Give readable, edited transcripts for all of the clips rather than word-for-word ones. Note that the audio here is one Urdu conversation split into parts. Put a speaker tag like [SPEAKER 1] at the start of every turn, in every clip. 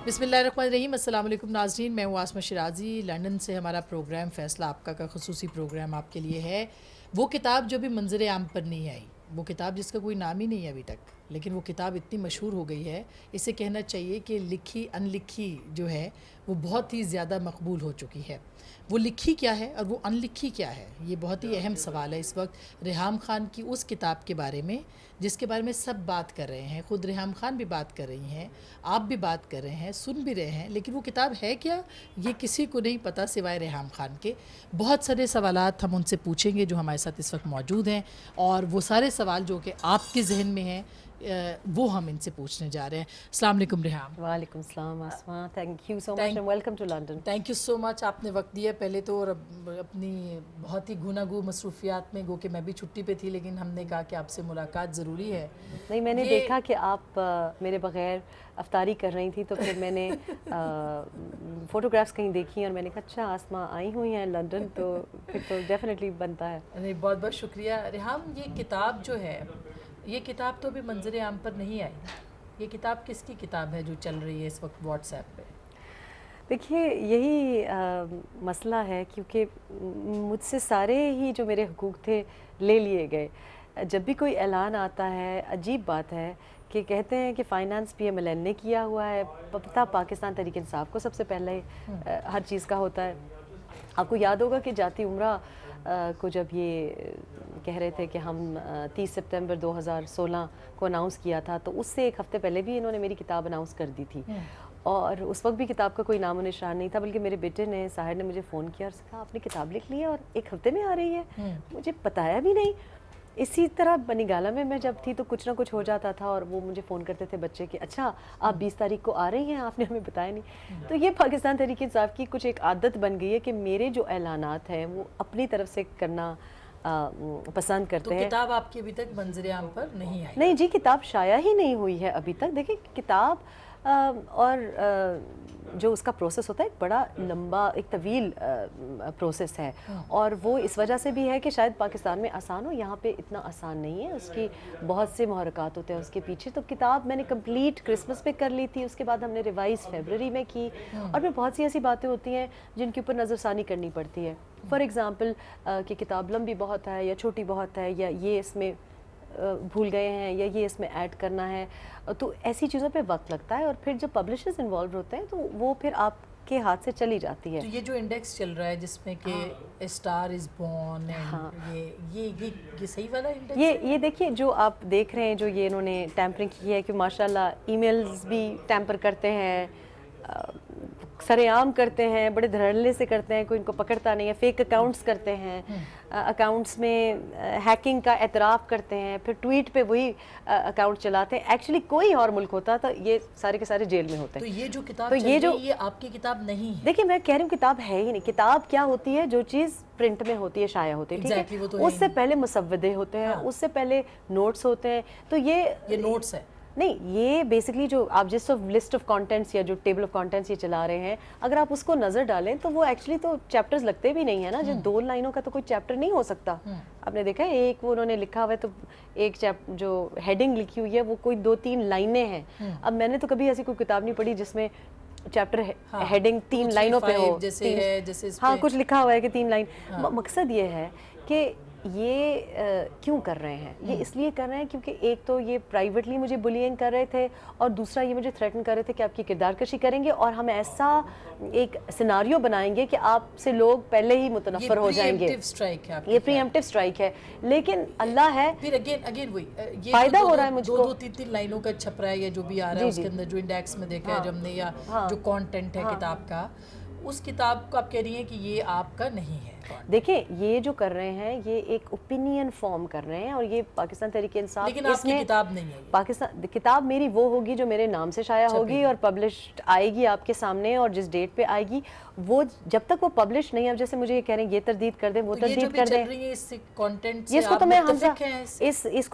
[SPEAKER 1] بسم اللہ الرحمن الرحیم. السلام علیکم ناظرین, میں ہوں آسمہ شیرازی. لندن سے ہمارا پروگرام فیصلہ آپ کا خصوصی پروگرام آپ کے لیے ہے. وہ کتاب جو بھی منظر عام پر نہیں آئی, وہ کتاب جس کا کوئی نام ہی نہیں ہے ابھی تک, لیکن وہ کتاب اتنی مشہور ہو گئی ہے, اسے کہنا چاہیے کہ لکھی ان لکھی جو ہے وہ بہت ہی زیادہ مقبول ہو چکی ہے. وہ لکھی کیا ہے اور وہ ان لکھی کیا ہے, یہ بہت ہی اہم سوال ہے اس وقت ریحام خان کی اس کتاب کے بارے میں جس کے بارے میں سب بات کر رہے ہیں. خود ریحام خان بھی بات کر رہی ہیں, آپ بھی بات کر رہے ہیں, سن بھی رہے ہیں, لیکن وہ کتاب ہے کیا یہ کسی کو نہیں پتہ سوائے ریحام خان کے. بہت سارے سوالات ہم ان سے پوچھیں گے جو ہمارے ساتھ اس وقت موجود ہیں, اور وہ سارے سوال جو کہ آپ کے ذہن میں ہیں وہ ہم ان سے پوچھنے جا رہے ہیں. السلام علیکم ریحام.
[SPEAKER 2] وعلیکم السلام Asma, thank you so much and welcome to London.
[SPEAKER 1] Thank you so much, آپ نے وقت دیا پہلے تو, اور اپنی بہت ہی گوناگو مصروفیات میں, گو کہ میں بھی چھٹی پہ تھی, لیکن ہم نے کہا کہ آپ سے ملاقات ضروری ہے.
[SPEAKER 2] نہیں, میں نے دیکھا کہ آپ میرے بغیر افطاری کر رہی تھی, تو پھر میں نے فوٹوگرافس کہیں دیکھی اور میں نے کہا اچھا آسمہ آئی ہوئی ہیں لنڈن, تو پھر تو ڈیفینیٹلی بنتا ہے.
[SPEAKER 1] نہیں, بہت بہت شکریہ ریحام. یہ کتاب جو ہے, یہ کتاب تو ابھی منظر عام پر نہیں آئی. یہ کتاب کس کی کتاب ہے جو چل رہی ہے اس وقت واٹس ایپ پہ؟
[SPEAKER 2] دیکھیے, یہی مسئلہ ہے کیونکہ مجھ سے سارے ہی جو میرے حقوق تھے لے لیے گئے. جب بھی کوئی اعلان آتا ہے, عجیب بات ہے کہ کہتے ہیں کہ فائنانس PMLN نے کیا ہوا ہے, پتہ پاکستان تحریک انصاف کو سب سے پہلے ہر چیز کا ہوتا ہے. آپ کو یاد ہوگا کہ جاتی عمرہ کو جب یہ کہہ رہے تھے کہ ہم 30 سپتمبر 2016 کو اناؤنس کیا تھا, تو اس سے ایک ہفتے پہلے بھی انہوں نے میری کتاب اناؤنس کر دی تھی, اور اس وقت بھی کتاب کا کوئی نام و نشان نہیں تھا, بلکہ میرے بیٹے نے, ساحر نے مجھے فون کیا اور کہا آپ نے کتاب لکھ لی ہے اور ایک ہفتے میں آ رہی ہے, مجھے بتایا بھی نہیں. اسی طرح بنی گالا میں جب تھی تو کچھ نہ کچھ ہو جاتا تھا, اور وہ مجھے فون کرتے تھے بچے کہ اچھا آپ 20 تاریخ کو آ رہی ہیں, آپ نے ہمیں بتایا نہیں. تو یہ پاکستان تحریک انصاف کی کچھ ایک عادت بن گئی ہے کہ میرے جو اعلانات ہیں وہ اپنی طرف سے کرنا پسند کرتے ہیں.
[SPEAKER 1] تو کتاب آپ کی ابھی تک منظر عام پر نہیں آئی؟
[SPEAKER 2] نہیں جی, کتاب شائع ہی نہیں ہوئی ہے ابھی تک. دیکھیں کتاب اور جو اس کا پروسیس ہوتا ہے ایک بڑا لمبا, ایک طویل پروسیس ہے, اور وہ اس وجہ سے بھی ہے کہ شاید پاکستان میں آسان ہو, یہاں پہ اتنا آسان نہیں ہے. اس کی بہت سے محرکات ہوتے ہیں اس کے پیچھے. تو کتاب میں نے کمپلیٹ کرسمس پہ کر لی تھی, اس کے بعد ہم نے ریوائز فیبرری میں کی, اور پھر بہت سی ایسی باتیں ہوتی ہیں جن کے اوپر نظر ثانی کرنی پڑتی ہے. فار ایگزامپل کہ کتاب لمبی بہت ہے یا چھوٹی بہت ہے, یا یہ اس میں بھول گئے ہیں, یا یہ اس میں ایڈ کرنا ہے, تو ایسی چیزوں پہ وقت لگتا ہے. اور پھر جب پبلشرز انوالو ہوتے ہیں تو وہ پھر آپ کے ہاتھ سے چلی جاتی ہے.
[SPEAKER 1] تو یہ جو انڈیکس چل رہا ہے جس میں کہ اسٹار از بورن, یہ صحیح والا انڈیکس ہے؟
[SPEAKER 2] یہ دیکھیے جو آپ دیکھ رہے ہیں, جو یہ انہوں نے ٹیمپرنگ کی ہے کہ ماشاءاللہ ای میلز بھی ٹیمپر کرتے ہیں, سر عام کرتے ہیں, بڑے دھڑلے سے کرتے ہیں, کوئی ان کو پکڑتا نہیں ہے, فیک اکاؤنٹس کرتے ہیں, اکاؤنٹس میں ہیکنگ کا اعتراف کرتے ہیں, پھر ٹویٹ پہ وہی اکاؤنٹ چلاتے ہیں. ایکچولی کوئی اور ملک ہوتا تو یہ سارے کے سارے جیل میں ہوتے ہیں.
[SPEAKER 1] تو یہ جو کتاب چل رہی ہے یہ آپ کی کتاب نہیں ہے؟
[SPEAKER 2] دیکھیں میں کہہ رہی ہوں کتاب ہے ہی نہیں. کتاب کیا ہوتی ہے, جو چیز پرنٹ میں ہوتی ہے, شائع ہوتی ہے, ٹھیک ہے, اس سے پہلے مسودے ہوتے ہیں, اس سے پہلے نوٹس ہوتے ہیں. تو یہ
[SPEAKER 1] نوٹس ہے
[SPEAKER 2] نہیں, یہ بیسکلی جو آپ جس لسٹ آف کانٹینٹس یا جو ٹیبل آف کانٹینٹس یہ چلا رہے ہیں, اگر آپ اس کو نظر ڈالیں تو وہ ایکچولی تو چیپٹرز لگتے بھی نہیں ہے نا. جو 2 لائنوں کا تو کوئی چیپٹر نہیں ہو سکتا. آپ نے دیکھا ہے ایک وہ انہوں نے لکھا ہوا ہے, تو ایک جو ہیڈنگ لکھی ہوئی ہے وہ کوئی 2-3 لائنیں ہیں. اب میں نے تو کبھی ایسی کوئی کتاب نہیں پڑھی جس میں چیپٹر ہیڈنگ 3 لائنوں پہ ہو. ہاں, کچھ لکھا ہوا ہے کہ 3 لائن. مقصد یہ ہے کہ یہ کیوں کر رہے ہیں, یہ اس لیے کر رہے ہیں کیونکہ ایک تو یہ پرائیویٹلی مجھے بلینگ کر رہے تھے, اور دوسرا یہ مجھے تھریٹن کر رہے تھے کہ آپ کی کردار کشی کریں گے, اور ہم ایسا ایک سیناریو بنائیں گے کہ آپ سے لوگ پہلے ہی متنفر ہو جائیں گے. یہ پری ایمپٹیو اسٹرائک ہے, لیکن اللہ ہے
[SPEAKER 1] پھر اگین وہی
[SPEAKER 2] فائدہ ہو رہا ہے مجھ کو.
[SPEAKER 1] 2-3 لائنوں کا چھپ رہا ہے یا جو بھی آ رہا ہے اس کے اندر, جو انڈیکس میں دیکھا ہے جو ہم نے, یا جو کانٹینٹ ہے کتاب کا, اس کتاب کو آپ کہہ رہی ہیں کہ یہ آپ کا نہیں ہے.
[SPEAKER 2] دیکھیں یہ جو کر رہے ہیں یہ ایک اوپینین فارم کر رہے ہیں, اور یہ پاکستان تحریک انصاف,
[SPEAKER 1] لیکن آپ کی کتاب نہیں ہے.
[SPEAKER 2] پاکستان کتاب میری وہ ہوگی جو میرے نام سے شائع ہوگی اور پبلشڈ آئے گی آپ کے سامنے, اور جس ڈیٹ پہ آئے گی وہ جب تک وہ پبلش نہیں. اب جیسے مجھے یہ کہہ رہے ہیں یہ تردید کر دیں, وہ تردید کر دیں, اس کو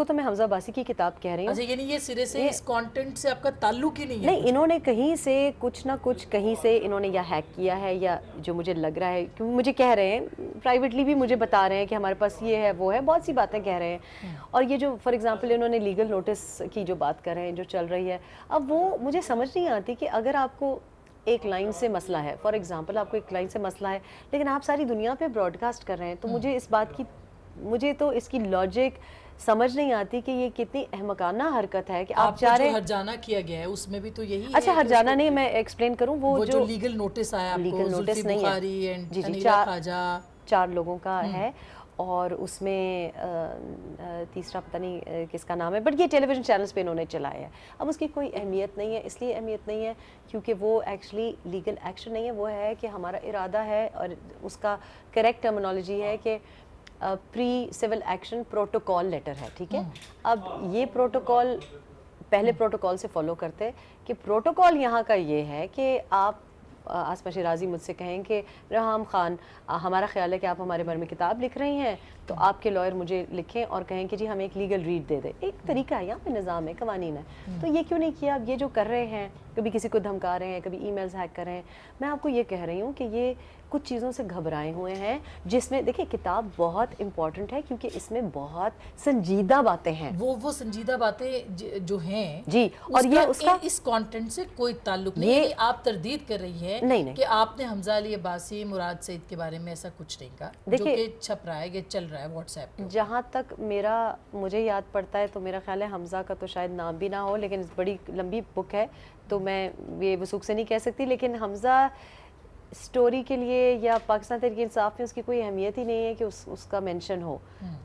[SPEAKER 2] تو میں حمزہ عباسی کی کتاب کہہ رہی ہوں.
[SPEAKER 1] یعنی یہ سرے سے اس کانٹینٹ سے آپ کا تعلق ہی نہیں ہے؟
[SPEAKER 2] نہیں, انہوں نے کہیں سے کچھ نہ کچھ کہیں سے انہوں نے یا ہیک کیا ہے, یا جو مجھے لگ رہا ہے, کیونکہ مجھے کہہ رہے ہیں پرائیویٹلی بھی مجھے بتا رہے ہیں کہ ہمارے پاس یہ ہے وہ ہے، بہت سی باتیں کہہ رہے ہیں. اور یہ جو فار ایگزامپل انہوں نے لیگل نوٹس کی جو بات کر رہے ہیں جو چل رہی ہے، اب وہ مجھے سمجھ نہیں آتی کہ اگر آپ کو ایک لائن سے مسئلہ ہے، فار ایگزامپل آپ کو ایک لائن سے مسئلہ ہے لیکن آپ ساری دنیا پہ براڈ کاسٹ کر رہے ہیں، تو مجھے اس بات کی، مجھے تو اس کی لاجک سمجھ نہیں آتی کہ یہ کتنی احمقانہ حرکت ہے کہ آپ چاہ رہے ہیں.
[SPEAKER 1] ہرجانہ کیا گیا ہے اس میں بھی تو یہی ہے.
[SPEAKER 2] اچھا ہرجانہ نہیں، میں ایکسپلین کروں. وہ جو
[SPEAKER 1] لیگل نوٹس آیا آپ کو
[SPEAKER 2] لیگل نوٹس
[SPEAKER 1] زلفی
[SPEAKER 2] نہیں
[SPEAKER 1] بخاری
[SPEAKER 2] ہے،
[SPEAKER 1] اینڈ
[SPEAKER 2] جی
[SPEAKER 1] انیلا خواجہ،
[SPEAKER 2] 4 لوگوں کا ہے، اور اس میں تیسرا پتہ نہیں کس کا نام ہے، بٹ یہ ٹیلی ویژن چینلز پہ انہوں نے چلایا ہے. اب اس کی کوئی اہمیت نہیں ہے، اس لیے اہمیت نہیں ہے کیونکہ وہ ایکچولی لیگل ایکشن نہیں ہے، وہ ہے کہ ہمارا ارادہ ہے، اور اس کا کریکٹ ٹرمینالوجی ہے کہ پری سول ایکشن پروٹوکول لیٹر ہے. ٹھیک ہے، اب یہ پروٹوکول پہلے پروٹوکول سے فالو کرتے کہ پروٹوکول یہاں کا یہ ہے کہ آپ آسمہ شیرازی مجھ سے کہیں کہ رحام خان ہمارا خیال ہے کہ آپ ہمارے بارے میں کتاب لکھ رہی ہیں، تو آپ کے لائر مجھے لکھیں اور کہیں کہ جی ہمیں ایک لیگل ریڈ دے دے. ایک طریقہ ہے، یہاں پہ نظام ہے، قوانین ہے. تو یہ کیوں نہیں کیا؟ اب یہ جو کر رہے ہیں، کبھی کسی کو دھمکا رہے ہیں، کبھی ای میلز ہیک کر رہے ہیں. میں آپ کو یہ کہہ رہی ہوں کہ یہ کچھ چیزوں سے گھبرائے ہوئے ہیں، جس میں دیکھیں کتاب بہت امپورٹنٹ ہے کیونکہ اس میں بہت سنجیدہ باتیں ہیں.
[SPEAKER 1] وہ سنجیدہ باتیں جو ہیں
[SPEAKER 2] جی، اور یہ اس کا
[SPEAKER 1] اس کانٹینٹ سے کوئی تعلق نہیں ہے. آپ تردید کر رہی ہے کہ آپ نے حمزہ علی عباسی، مراد سعید کے بارے میں ایسا کچھ نہیں کہا جو کہ چھپ رہا ہے، یہ چل رہا ہے واٹس ایپ.
[SPEAKER 2] جہاں تک مجھے یاد پڑتا ہے تو میرا خیال ہے حمزہ کا تو شاید نام بھی نہ ہو، لیکن بڑی لمبی بک ہے تو میں یہ وثوق سے نہیں کہہ سکتی، لیکن حمزہ سٹوری کے لیے یا پاکستان تحریک انصاف میں اس کی کوئی اہمیت ہی نہیں ہے کہ اس کا مینشن ہو.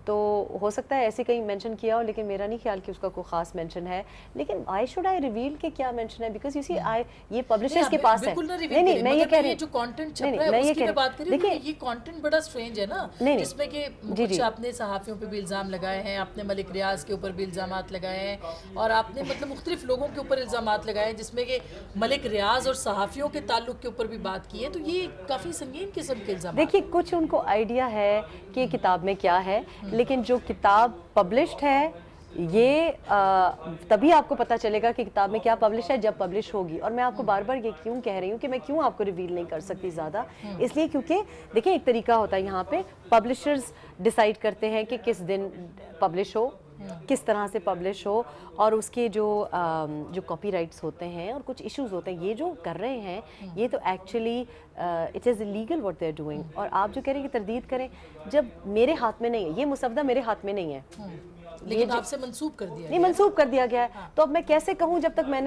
[SPEAKER 2] تو ہو سکتا ہے ایسے کہیں مینشن کیا ہو، لیکن میرا نہیں خیال کہ اس کا کوئی خاص مینشن ہے. لیکن آئی شوڈ آئی ریویل کہ کیا مینشن ہے، بیکاز یو سی یہ پبلشرز کے پاس ہے. نہیں میں یہ کہہ رہی ہوں،
[SPEAKER 1] جو کانٹینٹ چھپ رہا ہے اس کی میں بات کر رہی ہوں. یہ کانٹینٹ بڑا سٹرینج ہے نا، جس میں کہ کچھ آپ نے صحافیوں پہ بھی الزام لگائے ہیں، آپ نے ملک ریاض کے اوپر بھی الزامات لگائے ہیں، اور آپ نے مطلب مختلف لوگوں کے اوپر الزامات لگائے ہیں، جس میں کہ ملک ریاض اور صحافیوں کے تعلق کے اوپر بھی بات کی ہے. تو یہ کافی سنگین قسم کے الزامات.
[SPEAKER 2] دیکھیے کچھ ان کو آئیڈیا ہے کہ کتاب میں کیا ہے، لیکن جو کتاب پبلشڈ ہے یہ تبھی آپ کو پتہ چلے گا کہ کتاب میں کیا پبلش ہے جب پبلش ہوگی. اور میں آپ کو بار بار یہ کیوں کہہ رہی ہوں کہ میں کیوں آپ کو ریویل نہیں کر سکتی زیادہ، اس لیے کیونکہ دیکھیں ایک طریقہ ہوتا ہے یہاں پہ پبلشرز ڈیسائیڈ کرتے ہیں کہ کس دن پبلش ہو، کس طرح سے پبلش ہو، اور اس کے جو کاپی رائٹس ہوتے ہیں اور کچھ ایشوز ہوتے ہیں. یہ جو کر رہے ہیں یہ تو actually it is legal what they are doing. اور آپ جو کہہ رہے ہیں کہ تردید کریں، جب میرے ہاتھ میں نہیں ہے یہ مسودہ، میرے ہاتھ میں نہیں ہے،
[SPEAKER 1] لیکن آپ سے منسوب کر دیا
[SPEAKER 2] نہیں منسوب کر دیا گیا ہے. تو اب میں کیسے کہوں جب تک میں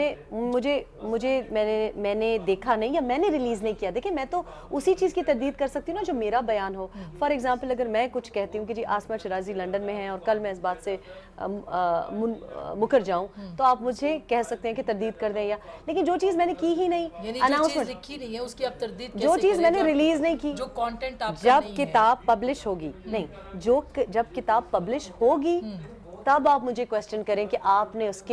[SPEAKER 2] نے دیکھا نہیں یا میں نے ریلیز نہیں کیا. دیکھیں میں تو اسی چیز کی تردید کر سکتی ہوں نا جو میرا بیان ہو. فار ایگزامپل اگر میں کچھ کہتی ہوں کہ جی آسمہ شیرازی لنڈن میں ہیں اور کل میں اس بات سے مکر جاؤں، تو آپ مجھے کہہ سکتے ہیں کہ تردید کر دیں. لیکن جو چیز میں نے کی ہی نہیں،
[SPEAKER 1] اناؤنسمنٹ لکھی نہیں ہے، اس کی آپ تردید کیسے
[SPEAKER 2] جو چیز میں نے ریلیز نہیں کی،
[SPEAKER 1] جو کانٹینٹ آپ کا
[SPEAKER 2] جب کتاب پبلش ہوگی، نہیں جب کتاب پبلش ہوگی تب آپ مجھے کوسچن کریں کہ آپ نے اس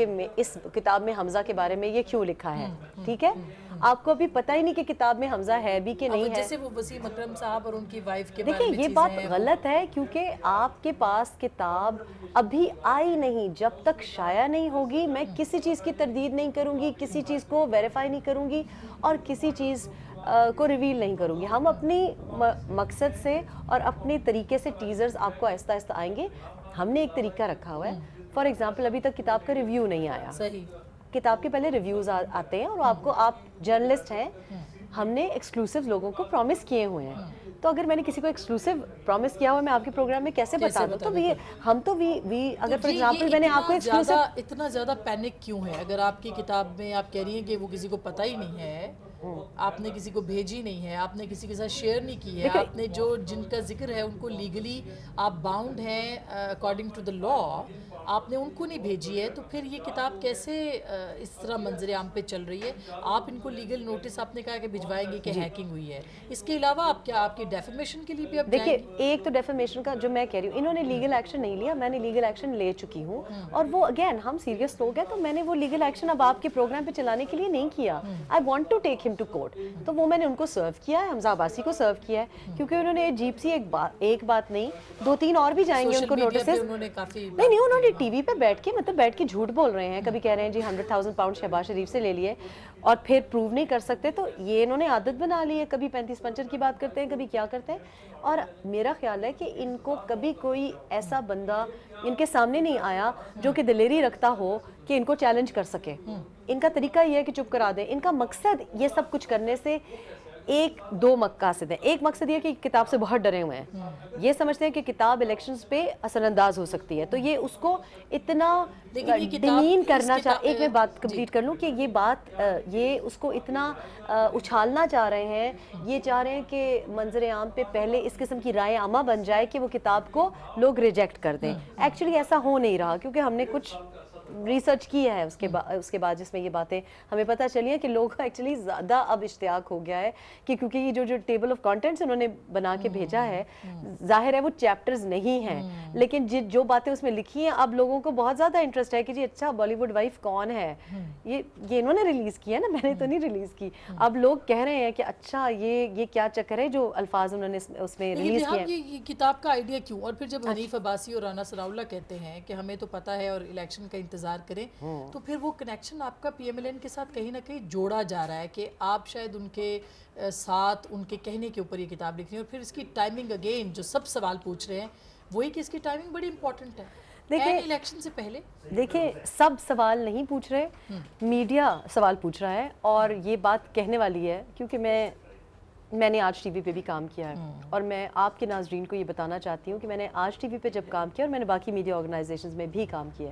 [SPEAKER 2] کتاب میں حمزہ کے بارے میں یہ کیوں لکھا ہے. ٹھیک ہے، آپ کو ابھی پتہ ہی نہیں کہ کتاب میں حمزہ ہے بھی کہ نہیں ہے.
[SPEAKER 1] جیسے وہ وسیم اکرم صاحب اور ان کی وائف کے بارے میں
[SPEAKER 2] دیکھیں یہ بات غلط ہے، کیونکہ آپ کے پاس کتاب ابھی آئی نہیں. جب تک شائع نہیں ہوگی میں کسی چیز کی تردید نہیں کروں گی، کسی چیز کو ویریفائی نہیں کروں گی، اور کسی چیز کو ریویل نہیں کروں گی. ہم اپنی مقصد سے اور اپنے طریقے سے ٹیزرز آپ کو آہستہ آہستہ آئیں گے. ہم نے ایک طریقہ رکھا ہوا ہے. فار ایگزامپل ابھی تک کتاب کا ریویو نہیں آیا.
[SPEAKER 1] صحیح،
[SPEAKER 2] کتاب کے پہلے ریویوز آتے ہیں، اور آپ جرنلسٹ ہیں، ہم نے ایکسکلوسیو لوگوں کو پرومس کیے ہوئے ہیں. تو اگر میں نے کسی کو ایکسکلوسیو پرومس کیا ہوا میں آپ کے پروگرام میں کیسے بتا دوں؟ تو ہم تو اگر فار ایگزامپل میں نے آپ کو ایکسکلوسیو،
[SPEAKER 1] اتنا زیادہ پینک کیوں ہے؟ اگر آپ کی کتاب میں آپ کہہ رہی ہیں کہ وہ کسی کو پتہ ہی نہیں ہے، آپ نے کسی کو بھیجی نہیں ہے، آپ نے کسی کے ساتھ شیئر نہیں کی ہے، آپ نے جن کا ذکر ہے ان کو لیگلی آپ باؤنڈ ہیں اکارڈنگ ٹو دا لا، آپ نے ان کو نہیں بھیجی ہے، تو پھر یہ کتاب کیسے اس طرح منظر عام پہ چل رہی ہے؟ آپ ان کو لیگل نوٹس آپ نے کہا کہ بھجوائیں گے کہ ہیکنگ ہوئی ہے. اس کے علاوہ آپ کی ڈیفیمیشن کے لیے بھی آپ
[SPEAKER 2] دیکھیے ایک تو ڈیفیمیشن کا جو میں کہہ رہی ہوں، انہوں نے لیگل ایکشن نہیں لیا، میں نے لیگل ایکشن لے چکی ہوں. اور وہ اگین ہم سیریس لوگ ہیں، تو میں نے وہ لیگل ایکشن اب آپ کے پروگرام پہ چلانے کے لیے نہیں کیا. آئی وانٹ ٹو ٹیک ہم ٹو کورٹ. تو وہ میں نے ان کو سرو کیا ہے، حمزہ عباسی کو سرو کیا ہے، کیونکہ انہوں نے عجیب سی ایک بات نہیں 2-3 اور بھی جائیں گے ان کو نوٹسز. نہیں انہوں نے ٹی وی پہ بیٹھ کے جھوٹ بول رہے ہیں. کبھی کہہ رہے ہیں جی 100,000 پاؤنڈ شہباز شریف سے لے لیے. اور پھر پروو نہیں کر سکتے. تو یہ انہوں نے عادت بنا لی ہے, کبھی 35 کی بات کرتے ہیں, کبھی کیا کرتے ہیں. اور میرا خیال ہے کہ ان کو کبھی کوئی ایسا بندہ ان کے سامنے نہیں آیا جو کہ دلیری رکھتا ہو کہ ان کو چیلنج کر سکے. ان کا طریقہ یہ ہے کہ چپ کرا دیں. ان کا مقصد یہ سب کچھ کرنے سے ایک دو مقاصد ہیں. ایک مقصد یہ کہ کتاب سے بہت ڈرے ہوئے ہیں, یہ سمجھتے ہیں کہ کتاب الیکشنز پہ اثر انداز ہو سکتی ہے, تو یہ اس کو اتنا ڈیمین کرنا ایک میں بات کمپلیٹ کر لوں کہ یہ بات یہ اس کو اتنا اچھالنا چاہ رہے ہیں. یہ چاہ رہے ہیں کہ منظر عام پہ پہلے اس قسم کی رائے عامہ بن جائے کہ وہ کتاب کو لوگ ریجیکٹ کر دیں. ایکچولی ایسا ہو نہیں رہا, کیونکہ ہم نے کچھ ریسرچ کی ہے اس کے بعد جس میں یہ باتیں ہمیں پتہ چلی ہیں کہ لوگوں کا ایکچولی زیادہ اب اشتیاق ہو گیا ہے کہ کیونکہ یہ جو ٹیبل آف کانٹینٹس انہوں نے بنا کے بھیجا ہے, ظاہر ہے وہ چیپٹرز نہیں ہیں, لیکن جو باتیں اس میں لکھی ہیں اب لوگوں کو بہت زیادہ انٹرسٹ ہے کہ جی اچھا بالی ووڈ وائف کون ہے. یہ انہوں نے ریلیز کیا ہے نا, میں نے تو نہیں ریلیز کی. اب لوگ کہہ رہے ہیں کہ اچھا یہ کیا چکر ہے جو الفاظ انہوں نے اس میں ریلیز کیا ہے.
[SPEAKER 1] یہ کتاب کا آئیڈیا کیوں؟ اور پھر جب حنیف عباسی اور رانا ثناء اللہ کہتے ہیں کہ ہمیں تو پتہ ہے اور الیکشن کا انتظار کریں, تو پھر وہ کنیکشن آپ کا پی ایم ایل این کے ساتھ کہیں نہ کہیں جوڑا جا رہا ہے کہ آپ شاید ان کے ساتھ ان کے کہنے کے اوپر یہ کتاب لکھ رہی ہیں. اور پھر اس کی ٹائمنگ اگین جو سب سوال پوچھ رہے ہیں وہی کہ اس کی ٹائمنگ بڑی امپورٹنٹ ہے الیکشن سے پہلے.
[SPEAKER 2] دیکھیں سب سوال نہیں پوچھ رہے, میڈیا سوال پوچھ رہا ہے, اور یہ بات کہنے والی ہے کیونکہ میں نے آج ٹی وی پہ بھی کام کیا ہے, اور میں آپ کے ناظرین کو یہ بتانا چاہتی ہوں کہ میں نے آج ٹی وی پہ جب کام کیا اور میں نے باقی میڈیا آرگنائزیشنز میں بھی کام کیا,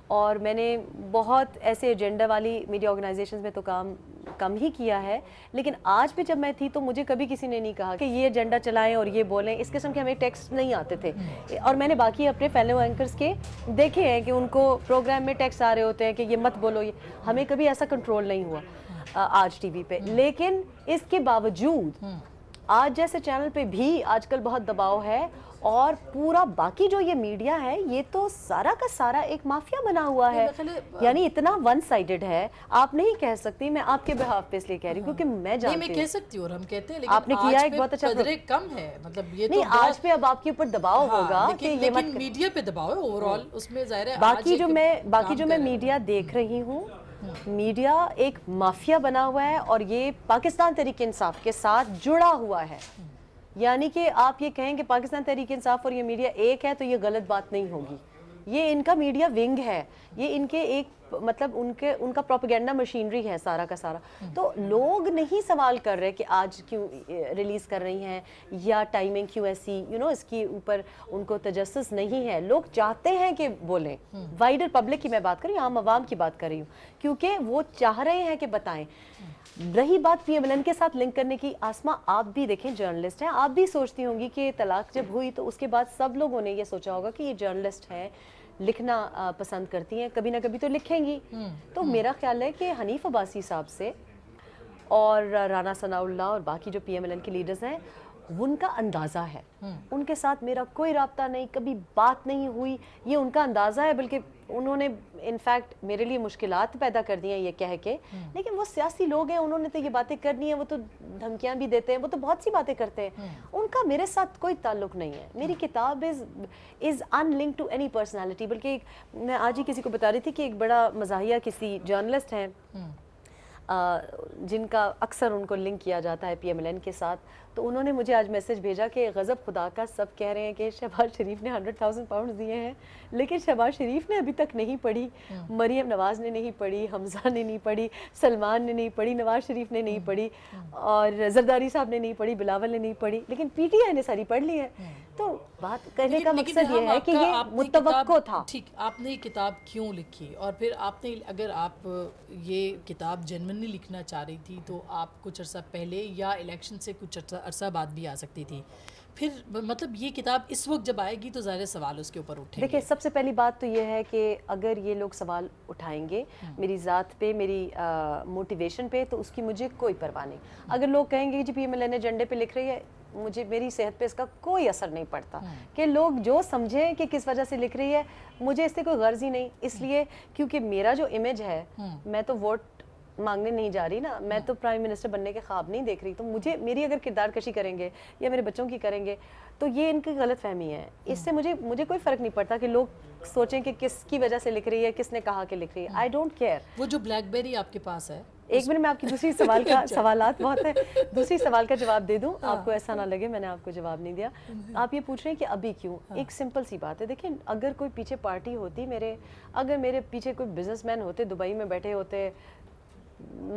[SPEAKER 2] اور میں نے بہت ایسے ایجنڈا والی میڈیا آرگنائزیشنز میں تو کام کم ہی کیا ہے, لیکن آج بھی جب میں تھی تو مجھے کبھی کسی نے نہیں کہا کہ یہ ایجنڈا چلائیں اور یہ بولیں. اس قسم کے ہمیں ٹیکسٹ نہیں آتے تھے, اور میں نے باقی اپنے فیلو اینکرز کے دیکھے ہیں کہ ان کو پروگرام میں ٹیکسٹ آ رہے ہوتے ہیں کہ یہ مت بولو, یہ ہمیں کبھی ایسا کنٹرول نہیں ہوا آج ٹی وی پہ. لیکن اس کے باوجود آج جیسے چینل پہ بھی آج کل بہت دباؤ ہے, اور پورا باقی جو یہ میڈیا ہے یہ تو سارا کا سارا ایک مافیا بنا ہوا ہے, یعنی اتنا ون سائیڈڈ ہے. آپ نہیں کہہ سکتی, میں آپ کے بہاف پہ اس لیے کہہ رہی ہوں کیونکہ میں جانتی ہوں,
[SPEAKER 1] میں کہہ سکتی ہوں اور ہم کہتے ہیں,
[SPEAKER 2] آپ نے کیا ایک بہت اچھا
[SPEAKER 1] قدرے کم ہے, مطلب یہ
[SPEAKER 2] نہیں آج پہ اب آپ کے اوپر دباؤ ہوگا کہ یہ مت,
[SPEAKER 1] میڈیا پہ دباؤ ہے اوورال, اس میں ظاہر ہے
[SPEAKER 2] باقی جو میں میڈیا دیکھ رہی ہوں, میڈیا ایک مافیا بنا ہوا ہے, اور یہ پاکستان تحریک انصاف کے ساتھ جڑا ہوا ہے. یعنی کہ آپ یہ کہیں کہ پاکستان تحریک انصاف اور یہ میڈیا ایک ہے تو یہ غلط بات نہیں ہوگی. یہ ان کا میڈیا ونگ ہے, یہ ان کے ایک مطلب ان کا پروپیگنڈا مشینری ہے سارا کا سارا. تو لوگ نہیں سوال کر رہے کہ آج کیوں ریلیز کر رہی ہیں یا ٹائمنگ کیوں ایسی, اس کے اوپر ان کو تجسس نہیں ہے. لوگ چاہتے ہیں کہ بولیں, وائڈر پبلک کی میں بات کر رہی ہوں, عام عوام کی بات کر رہی ہوں, کیونکہ وہ چاہ رہے ہیں کہ بتائیں. رہی بات پی ایم ایل این کے ساتھ لنک کرنے کی, آسما آپ بھی دیکھیں جرنلسٹ ہیں, آپ بھی سوچتی ہوں گی کہ طلاق جب ہوئی تو اس کے بعد سب لوگوں نے یہ سوچا ہوگا کہ یہ جرنلسٹ ہیں, لکھنا پسند کرتی ہیں, کبھی نہ کبھی تو لکھیں گی. تو میرا خیال ہے کہ حنیف عباسی صاحب سے اور رانا ثناء اللہ اور باقی جو پی ایم ایل این کے لیڈرز ہیں, ان کا اندازہ ہے, ان کے ساتھ میرا کوئی رابطہ نہیں, کبھی بات نہیں ہوئی, یہ ان کا اندازہ ہے. بلکہ انہوں نے انفیکٹ میرے لیے مشکلات پیدا کر دی ہیں یہ کہہ کے, لیکن وہ سیاسی لوگ ہیں, انہوں نے تو یہ باتیں کرنی ہیں, وہ تو دھمکیاں بھی دیتے ہیں, وہ تو بہت سی باتیں کرتے ہیں. ان کا میرے ساتھ کوئی تعلق نہیں ہے. میری کتاب از ان لنک ٹو اینی پرسنالٹی. بلکہ میں آج ہی کسی کو بتا رہی تھی کہ ایک بڑا مزاحیہ کسی جرنلسٹ ہیں جن کا اکثر ان کو لنک کیا جاتا ہے پی ایم ایل این کے ساتھ, تو انہوں نے مجھے آج میسج بھیجا کہ غضب خدا کا, سب کہہ رہے ہیں کہ شہباز شریف نے 100,000 پاؤنڈ دیے ہیں, لیکن شہباز شریف نے ابھی تک نہیں پڑھی, مریم نواز نے نہیں پڑھی, حمزہ نے نہیں پڑھی, سلمان نے نہیں پڑھی, نواز شریف نے نہیں پڑھی, اور زرداری صاحب نے نہیں پڑھی, بلاول نے نہیں پڑھی, لیکن پی ٹی آئی نے ساری پڑھ لی ہے. تو بات کہنے کا مقصد یہ ہے کہ یہ متوقع تھا.
[SPEAKER 1] ٹھیک, آپ نے یہ کتاب کیوں لکھی, اور پھر آپ نے, اگر آپ یہ کتاب جنونلی لکھنا چاہ رہی تھی تو آپ کچھ عرصہ پہلے یا الیکشن سے کچھ عرصہ بعد بھی آ سکتی تھی, پھر مطلب یہ کتاب اس وقت جب آئے گی تو ظاہر سوال اس کے اوپر اٹھیں گے.
[SPEAKER 2] دیکھیں سب سے پہلی بات تو یہ ہے کہ اگر یہ لوگ سوال اٹھائیں گے میری ذات پہ, میری موٹیویشن پہ, تو اس کی مجھے کوئی پرواہ نہیں. اگر لوگ کہیں گے جی پی ایم ایل این ایجنڈے پہ لکھ رہی ہے, مجھے میری صحت پہ اس کا کوئی اثر نہیں پڑتا. کہ لوگ جو سمجھیں کہ کس وجہ سے لکھ رہی ہے, مجھے اس سے کوئی غرض ہی نہیں. اس لیے کیونکہ میرا جو امیج ہے, میں تو ووٹ مانگنے نہیں جا رہی نا, میں تو پرائم منسٹر بننے کے خواب نہیں دیکھ رہی. تو میری اگر کردار کشی کریں گے یا میرے بچوں کی کریں گے تو یہ ان کی غلط فہمی ہے. اس سے مجھے کوئی فرق نہیں پڑتا کہ لوگ سوچیں کہ کس کی وجہ سے لکھ رہی ہے, کس نے کہا کہ لکھ رہی ہے. I don't care.
[SPEAKER 1] وہ جو بلیک بیری آپ کے پاس ہے
[SPEAKER 2] ایک منٹ میں آپ کی دوسری سوال کا سوالات بہت ہے، دوسری سوال کا جواب دے دوں، آپ کو ایسا نہ لگے میں نے آپ کو جواب نہیں دیا. آپ یہ پوچھ رہے ہیں کہ ابھی کیوں. ایک سمپل سی بات ہے، دیکھیں اگر کوئی پیچھے پارٹی ہوتی اگر میرے پیچھے کوئی بزنس مین ہوتے، دبئی میں بیٹھے ہوتے،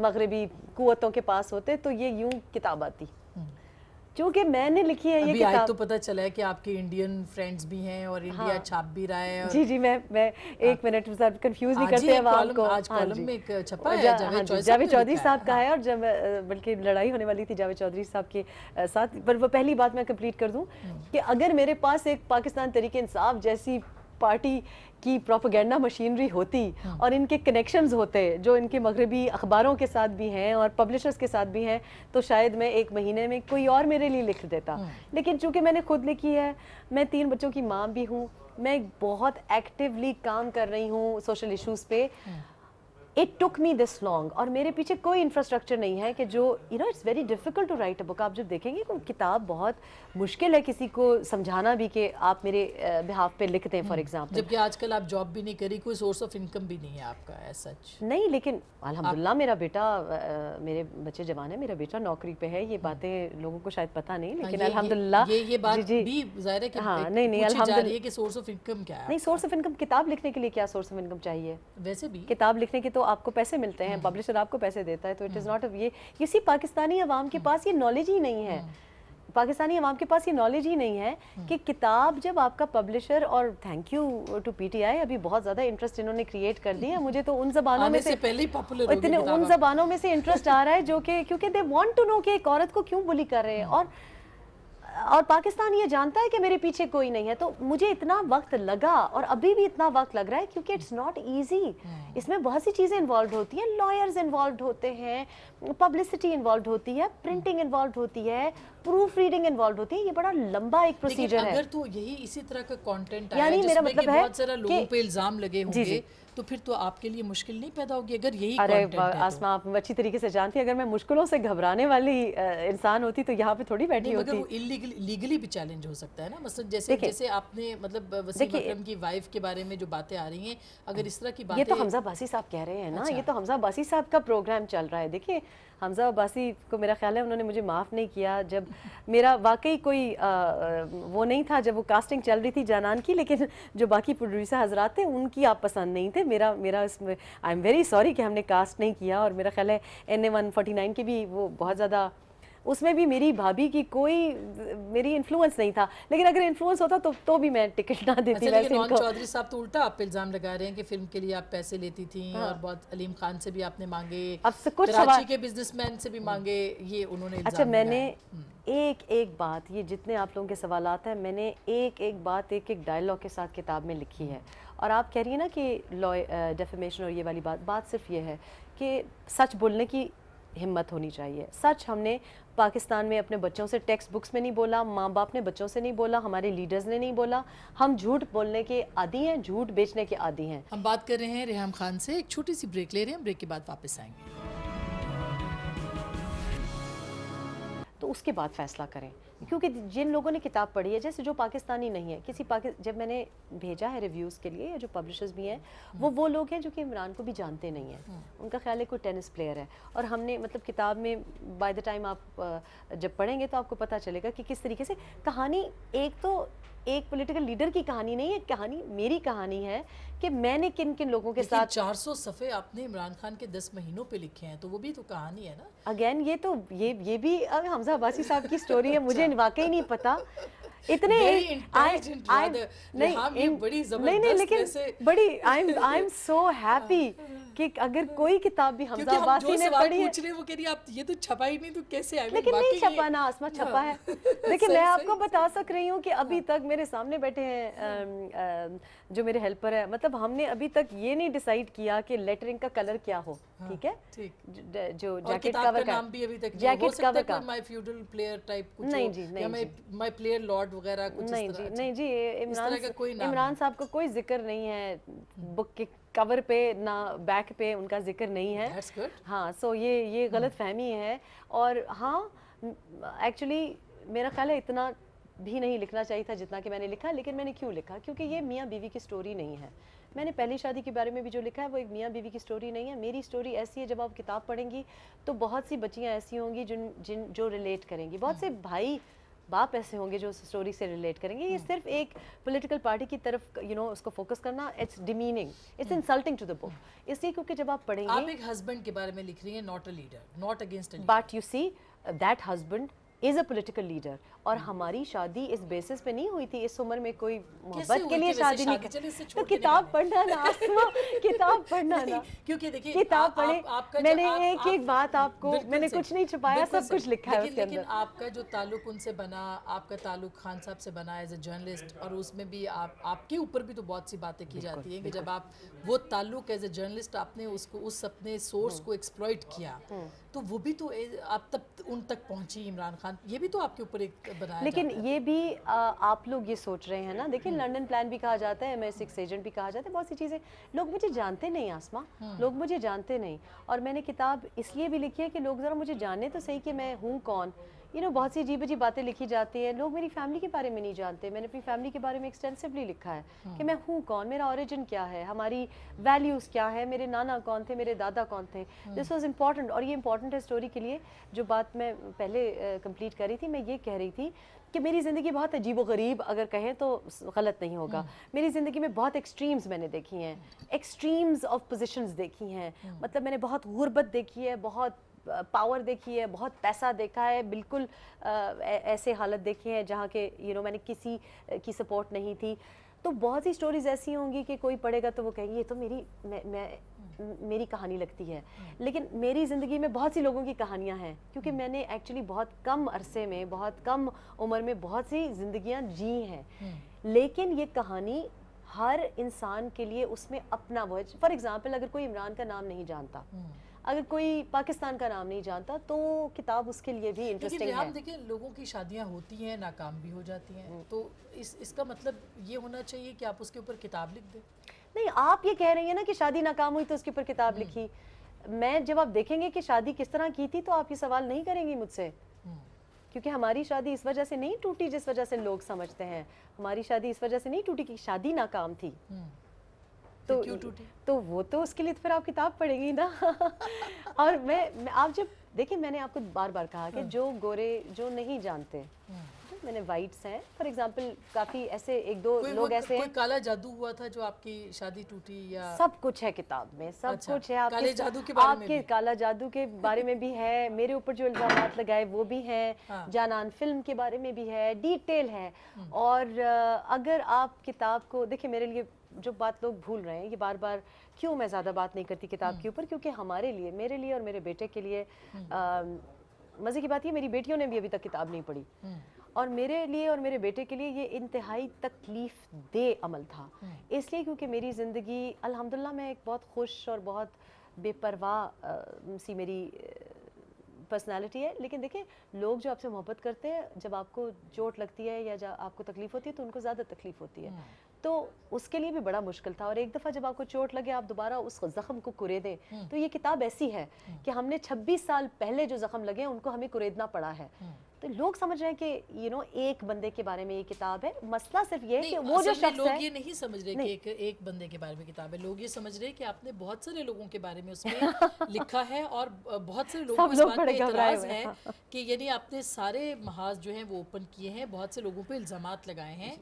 [SPEAKER 2] مغربی قوتوں کے پاس ہوتے، تو یہ یوں کتاب آتی. چونکہ میں نے لکھی ہے یہ
[SPEAKER 1] ابھی آج
[SPEAKER 2] کتاب.
[SPEAKER 1] تو پتہ چلا ہے کہ آپ کے انڈین فرینڈز بھی ہیں اور انڈیا چھاپ بھی رہا ہے.
[SPEAKER 2] جی میں ایک منٹ کنفیوز نہیں کرتے عوام کو.
[SPEAKER 1] آج کالم میں ایک چھپا ہے
[SPEAKER 2] جاوید چودھری صاحب کا ہے، اور جب بلکہ لڑائی ہونے والی تھی جاوید چودھری صاحب کے ساتھ، پر وہ پہلی بات میں کمپلیٹ کر دوں کہ اگر میرے پاس ایک پاکستان تحریک انصاف جیسی پارٹی کی پروپیگنڈا مشینری ہوتی اور ان کے کنیکشنز ہوتے جو ان کے مغربی اخباروں کے ساتھ بھی ہیں اور پبلشرز کے ساتھ بھی ہیں، تو شاید میں ایک مہینے میں کوئی اور میرے لیے لکھ دیتا. لیکن چونکہ میں نے خود لکھی ہے، میں 3 بچوں کی ماں بھی ہوں، میں بہت ایکٹیولی کام کر رہی ہوں سوشل ایشوز پہ. It took me this long، اور میرے پیچھے کوئی انفراسٹرکچر نہیں ہے کہ جو it's very difficult to write a book. آپ جب دیکھیں گے کہ کتاب بہت مشکل ہے کسی کو سمجھانا بھی کہ آپ میرے بہاف پہ لکھ دیں فار ایگزامپل.
[SPEAKER 1] جبکہ آج کل آپ جاب بھی نہیں کری، کوئی سورس آف انکم بھی نہیں ہے آپ کا ایز سچ.
[SPEAKER 2] نہیں، لیکن الحمدللہ میرا بیٹا، میرے بچے جوان ہیں، میرا بیٹا نوکری پہ ہے. یہ باتیں لوگوں کو شاید پتہ نہیں، لیکن الحمدللہ
[SPEAKER 1] یہ بات بھی ظاہر ہے کہ
[SPEAKER 2] نہیں
[SPEAKER 1] الحمدللہ کہ سورس آف انکم کیا ہے.
[SPEAKER 2] نہیں، سورس آف انکم کتاب لکھنے کے لیے کیا سورس آف انکم چاہیے؟
[SPEAKER 1] ویسے بھی
[SPEAKER 2] کتاب لکھنے کے تو آپ کو پیسے ملتے ہیں، پبلشر آپ کو پیسے دیتا ہے، تو اٹ از ناٹ یہ کسی پاکستانی عوام کے پاس یہ نالج ہی نہیں ہے. پاکستانی عوام کے پاس یہ نالج ہی نہیں ہے کہ کتاب جب آپ کا پبلشر، اور thank you to P T I, ابھی بہت زیادہ انٹرسٹ انہوں نے کریٹ کر دیا. مجھے تو ان زبانوں میں سے
[SPEAKER 1] پہلے ہی پاپولر ہو گئی
[SPEAKER 2] اتنے ان زبانوں میں سے انٹرسٹ آ رہا ہے جو کہ کیونکہ دے وانٹ ٹو نو کہ ایک عورت کو کیوں بلی کر رہے ہیں، اور پاکستان یہ جانتا ہے کہ میرے پیچھے کوئی نہیں ہے. تو مجھے اتنا وقت لگا اور ابھی بھی اتنا وقت لگ رہا ہے کیونکہ اٹس ناٹ ایزی. اس میں بہت سی چیزیں انوالوڈ ہوتی ہیں، لائرز انوالوڈ ہوتے ہیں، پبلسٹی انوالوڈ ہوتی ہے، پرنٹنگ انوالوڈ ہوتی ہے، پروف ریڈنگ انوالوڈ ہوتی ہے. یہ بڑا لمبا ایک پروسیجر ہے.
[SPEAKER 1] اگر تو یہی اسی طرح کا کانٹینٹ
[SPEAKER 2] یعنی
[SPEAKER 1] آیا
[SPEAKER 2] میرا
[SPEAKER 1] جس میں
[SPEAKER 2] مطلب
[SPEAKER 1] کہ
[SPEAKER 2] ہے
[SPEAKER 1] بہت سارا لوگوں پہ الزام لگے ہوں گے، تو پھر تو آپ کے لیے مشکل نہیں پیدا ہوگی اگر یہی
[SPEAKER 2] کانٹینٹ ہے. آسما آپ اچھی طریقے سے جانتی ہیں، اگر میں مشکلوں سے گھبرانے والی انسان ہوتی تو یہاں پہ تھوڑی بیٹھی ہوتی.
[SPEAKER 1] مگر وہ لیگلی بھی چیلنج ہو سکتا ہے نا. مثلا جیسے آپ نے مطلب وسیم اکرم کی وائف کے بارے میں جو باتیں آ رہی ہیں، اگر اس طرح کی باتیں،
[SPEAKER 2] یہ تو حمزہ عباسی صاحب کہہ رہے ہیں نا، یہ تو حمزہ عباسی صاحب کا پروگرام چل رہا ہے. دیکھیے حمزہ عباسی کو میرا خیال ہے انہوں نے مجھے معاف نہیں کیا جب میرا واقعی کوئی وہ نہیں تھا جب وہ کاسٹنگ چل رہی تھی جانان کی، لیکن جو باقی پروڈیوسر حضرات تھے ان کی آپ پسند نہیں تھے. میرا اس میں آئی ایم ویری سوری کہ ہم نے کاسٹ نہیں کیا. اور میرا خیال ہے NA-149 کے بھی وہ بہت زیادہ، اس میں بھی میری بھابھی کی کوئی میری انفلوئنس نہیں تھا، لیکن اگر انفلوئنس ہوتا تو بھی میں ٹکٹ نہ دیتی.
[SPEAKER 1] لیکن نون چودھری صاحب تو الٹا آپ پہ الزام لگا رہے ہیں کہ فلم کے لیے آپ پیسے لیتی تھیں اور بہت علیم خان سے بھی آپ نے مانگے، کراچی کے بزنس مین سے بھی مانگے، یہ انہوں نے
[SPEAKER 2] اچھا میں نے ایک بات، یہ جتنے آپ لوگوں کے سوالات ہیں، میں نے ایک بات ایک ڈائلاگ کے ساتھ کتاب میں لکھی ہے. اور آپ کہہ رہی ہیں نا کہ ڈیفیمیشن اور یہ والی بات صرف یہ ہے کہ سچ بولنے کی ہمت ہونی چاہیے. سچ ہم نے پاکستان میں اپنے بچوں سے ٹیکسٹ بکس میں نہیں بولا، ماں باپ نے بچوں سے نہیں بولا، ہمارے لیڈرز نے نہیں بولا. ہم جھوٹ بولنے کے عادی ہیں، جھوٹ بیچنے کے عادی ہیں.
[SPEAKER 1] ہم بات کر رہے ہیں ریحام خان سے. ایک چھوٹی سی بریک لے رہے ہیں، بریک کے بعد واپس آئیں گے.
[SPEAKER 2] تو اس کے بعد فیصلہ کریں، کیونکہ جن لوگوں نے کتاب پڑھی ہے، جیسے جو پاکستانی نہیں ہے، جب میں نے بھیجا ہے ریویوز کے لیے، جو پبلشرز بھی ہیں وہ لوگ ہیں جو کہ عمران کو بھی جانتے نہیں ہیں. ان کا خیال ہے کوئی ٹینس پلیئر ہے. اور ہم نے مطلب کتاب میں بائی دا ٹائم آپ جب پڑھیں گے تو آپ کو پتہ چلے گا کہ کس طریقے سے کہانی، ایک پولیٹیکل لیڈر کی کہانی نہیں ہے، کہانی میری کہانی ہے کہ میں نے کن کن لوگوں کے ساتھ.
[SPEAKER 1] 400 صفحے آپ نے عمران خان کے 10 مہینوں پہ لکھے ہیں، تو وہ بھی تو کہانی ہے نا.
[SPEAKER 2] اگین یہ بھی حمزہ عباسی صاحب کی سٹوری ہے. مجھے واقعی نہیں پتا اتنے نہیں لیکن بڑی آئی ایم سو ہیپی کہ اگر کوئی کتاب بھی حمزہ عباسی نے پڑھی ہے،
[SPEAKER 1] وہ کہہ رہی آپ یہ تو چھپا ہی نہیں تو کیسے آئے.
[SPEAKER 2] لیکن نہیں چھپا نا آسما، چھپا ہے. دیکھیں میں آپ کو بتا سک رہی ہوں کہ ابھی تک میرے سامنے بیٹھے ہیں جو میرے ہیلپر ہے، مطلب ہم نے ابھی تک یہ نہیں ڈیسائیڈ کیا کہ لیٹرنگ کا کلر کیا ہو. ٹھیک ہے، جو جیکٹ کور کا نام بھی ابھی تک جیکٹ کور کا
[SPEAKER 1] مائی فیوڈل پلیئر ٹائپ کچھ،
[SPEAKER 2] نہیں جی
[SPEAKER 1] مائی پلیئر لارڈ وغیرہ کچھ.
[SPEAKER 2] نہیں جی عمران صاحب کا کوئی ذکر نہیں ہے بک کے کور پہ، نہ بیک پہ ان کا ذکر نہیں ہے. ہاں سو یہ غلط فہمی ہے. اور ہاں ایکچولی میرا خیال ہے اتنا بھی نہیں لکھنا چاہیے تھا جتنا کہ میں نے لکھا. لیکن میں نے کیوں لکھا؟ کیونکہ یہ میاں بیوی کی سٹوری نہیں ہے. میں نے پہلی شادی کے بارے میں بھی جو لکھا ہے وہ ایک میاں بیوی کی سٹوری نہیں ہے. میری سٹوری ایسی ہے, جب آپ کتاب پڑھیں گی تو بہت سی بچیاں ایسی ہوں گی جو ریلیٹ کریں گی, بہت سے بھائی باپ ایسے ہوں گے جو اس سٹوری سے ریلیٹ کریں گے. یہ صرف ایک پولیٹیکل پارٹی کی طرف اس کو فوکس کرنا, it's demeaning, it's insulting to the book. اس لیے کیونکہ جب آپ پڑھیں گے,
[SPEAKER 1] آپ ایک ہسبینڈ کے بارے میں لکھ رہی ہیں, not a leader, not against a leader.
[SPEAKER 2] But you see that husband is a political leader. اور ہماری شادی اس بیسس پہ نہیں ہوئی تھی, اس عمر میں کوئی محبت کے لیے شادی نہیں کی. تو کتاب پڑھنا نا آسما, کتاب پڑھنا نا,
[SPEAKER 1] کیونکہ دیکھیے
[SPEAKER 2] کتاب پڑھیں. میں نے ایک ایک بات آپ کو, میں نے کچھ نہیں چھپایا, سب کچھ لکھا ہے اس کے اندر.
[SPEAKER 1] لیکن آپ کا جو تعلق ان سے بنا, آپ کا تعلق خان صاحب سے بنا ایز اے جرنلسٹ, اور اس میں بھی آپ کے اوپر بھی تو بہت سی باتیں کی جاتی ہیں کہ جب آپ وہ تعلق ایز اے جرنلسٹ آپ نے اس اپنے سورس کو ایکسپلوئٹ کیا, تو وہ بھی تو آپ تب ان تک پہنچی عمران خان, یہ بھی تو آپ کے اوپر ایک بنایا.
[SPEAKER 2] لیکن یہ بھی آپ لوگ یہ سوچ رہے ہیں نا, دیکھیں لنڈن پلان بھی کہا جاتا ہے, MI6 ایجنٹ بھی کہا جاتا ہے, بہت سی چیزیں. لوگ مجھے جانتے نہیں آسما, لوگ مجھے جانتے نہیں. اور میں نے کتاب اس لیے بھی لکھی ہے کہ لوگ ذرا مجھے جانے تو صحیح کہ میں ہوں کون. بہت سی عجیب عجیب باتیں لکھی جاتی ہیں, لوگ میری فیملی کے بارے میں نہیں جانتے. میں نے اپنی فیملی کے بارے میں ایکسٹینسولی لکھا ہے کہ میں ہوں کون, میرا اوریجن کیا ہے, ہماری ویلیوز کیا ہے, میرے نانا کون تھے, میرے دادا کون تھے. دس واز امپورٹنٹ, اور یہ امپورٹنٹ ہے اسٹوری کے لیے. جو بات میں پہلے کمپلیٹ کر رہی تھی, میں یہ کہہ رہی تھی کہ میری زندگی بہت عجیب و غریب, اگر کہیں تو غلط نہیں ہوگا. میری زندگی میں بہت ایکسٹریمز میں نے دیکھی ہیں, ایکسٹریمز آف پوزیشنز دیکھی ہیں. مطلب میں نے بہت غربت دیکھی ہے, بہت پاور دیکھی ہے, بہت پیسہ دیکھا ہے, بالکل ایسے حالت دیکھی ہے جہاں کہ میں نے کسی کی سپورٹ نہیں تھی. تو بہت سی سٹوریز ایسی ہوں گی کہ کوئی پڑھے گا تو وہ کہیں گے یہ تو میری کہانی لگتی ہے. لیکن میری زندگی میں بہت سی لوگوں کی کہانیاں ہیں, کیونکہ میں نے ایکچولی بہت کم عرصے میں, بہت کم عمر میں بہت سی زندگیاں جی ہیں. لیکن یہ کہانی ہر انسان کے لیے اس میں اپنا وہ, فار ایگزامپل اگر کوئی عمران کا نام نہیں جانتا, اگر کوئی پاکستان کا نام نہیں جانتا, تو کتاب اس کے لیے بھی انٹرسٹنگ ہے.
[SPEAKER 1] لیکن دیکھیں لوگوں کی شادیاں ہوتی ہیں, ناکام بھی ہو جاتی ہیں, تو اس کا مطلب یہ ہونا چاہیے کہ آپ اس کے اوپر کتاب لکھ دیں.
[SPEAKER 2] نہیں, آپ یہ کہہ رہی ہیں نا کہ شادی ناکام ہوئی تو اس کے اوپر کتاب لکھی. میں جب آپ دیکھیں گے کہ شادی کس طرح کی تھی تو آپ یہ سوال نہیں کریں گی مجھ سے, کیونکہ ہماری شادی اس وجہ سے نہیں ٹوٹی جس وجہ سے لوگ سمجھتے ہیں. ہماری شادی اس وجہ سے نہیں ٹوٹی کہ شادی ناکام تھی. تو وہ تو اس کے لیے پھر آپ کتاب پڑھیں گی نا. اور آپ جب دیکھیں, میں نے آپ کو بار بار کہا کہ جو گورے جو نہیں جانتے, میں نے وائٹس ہیں فار ایگزامپل, کافی ایسے ایک دو لوگ ایسے ہیں.
[SPEAKER 1] کوئی کالا جادو ہوا تھا جو آپ کی شادی ٹوٹی, یا
[SPEAKER 2] سب کچھ ہے کتاب میں, سب کچھ ہے. آپ کے کالا جادو کے بارے میں بھی ہے, میرے اوپر جو الزامات لگائے وہ بھی ہیں, جانان فلم کے بارے میں بھی ہے, ڈیٹیل ہے. اور اگر آپ کتاب کو دیکھیں, میرے لیے جو بات لوگ بھول رہے ہیں, یہ بار بار کیوں میں زیادہ بات نہیں کرتی کتاب کے اوپر, کیونکہ ہمارے لیے, میرے لیے اور میرے بیٹے کے لیے, مزے کی بات یہ میری بیٹیوں نے بھی ابھی تک کتاب نہیں پڑھی, اور میرے لیے اور میرے بیٹے کے لیے یہ انتہائی تکلیف دہ عمل تھا. اس لیے کیونکہ میری زندگی الحمدللہ میں ایک بہت خوش اور بہت بے پرواہ سی میری پرسنالٹی ہے. لیکن دیکھیں, لوگ جو آپ سے محبت کرتے ہیں, جب آپ کو چوٹ لگتی ہے یا جب آپ کو تکلیف ہوتی ہے تو ان کو زیادہ تکلیف ہوتی ہے. تو اس کے لیے بھی بڑا مشکل تھا. اور ایک دفعہ جب آپ کو چوٹ لگے, آپ دوبارہ اس زخم کو کریدیں, تو یہ کتاب ایسی ہے کہ ہم نے 26 سال پہلے جو زخم لگے ان کو ہمیں کریدنا پڑا ہے. تو لوگ سمجھ رہے ہیں کہ ایک بندے کے بارے میں یہ کتاب ہے. مسئلہ صرف یہ ہے کہ وہ جو شخص ہے,
[SPEAKER 1] لوگ یہ نہیں سمجھ رہے کہ ایک بندے کے بارے میں کتاب ہے. لوگ یہ سمجھ رہے کہ آپ نے بہت سارے لوگوں کے بارے میں اس میں لکھا ہے, اور بہت سارے لوگوں کو اس بات پہ اعتراض ہے کہ یعنی آپ نے سارے محاذ جو ہیں وہ اوپن کیے ہیں, بہت سے لوگوں پہ الزامات لگائے ہیں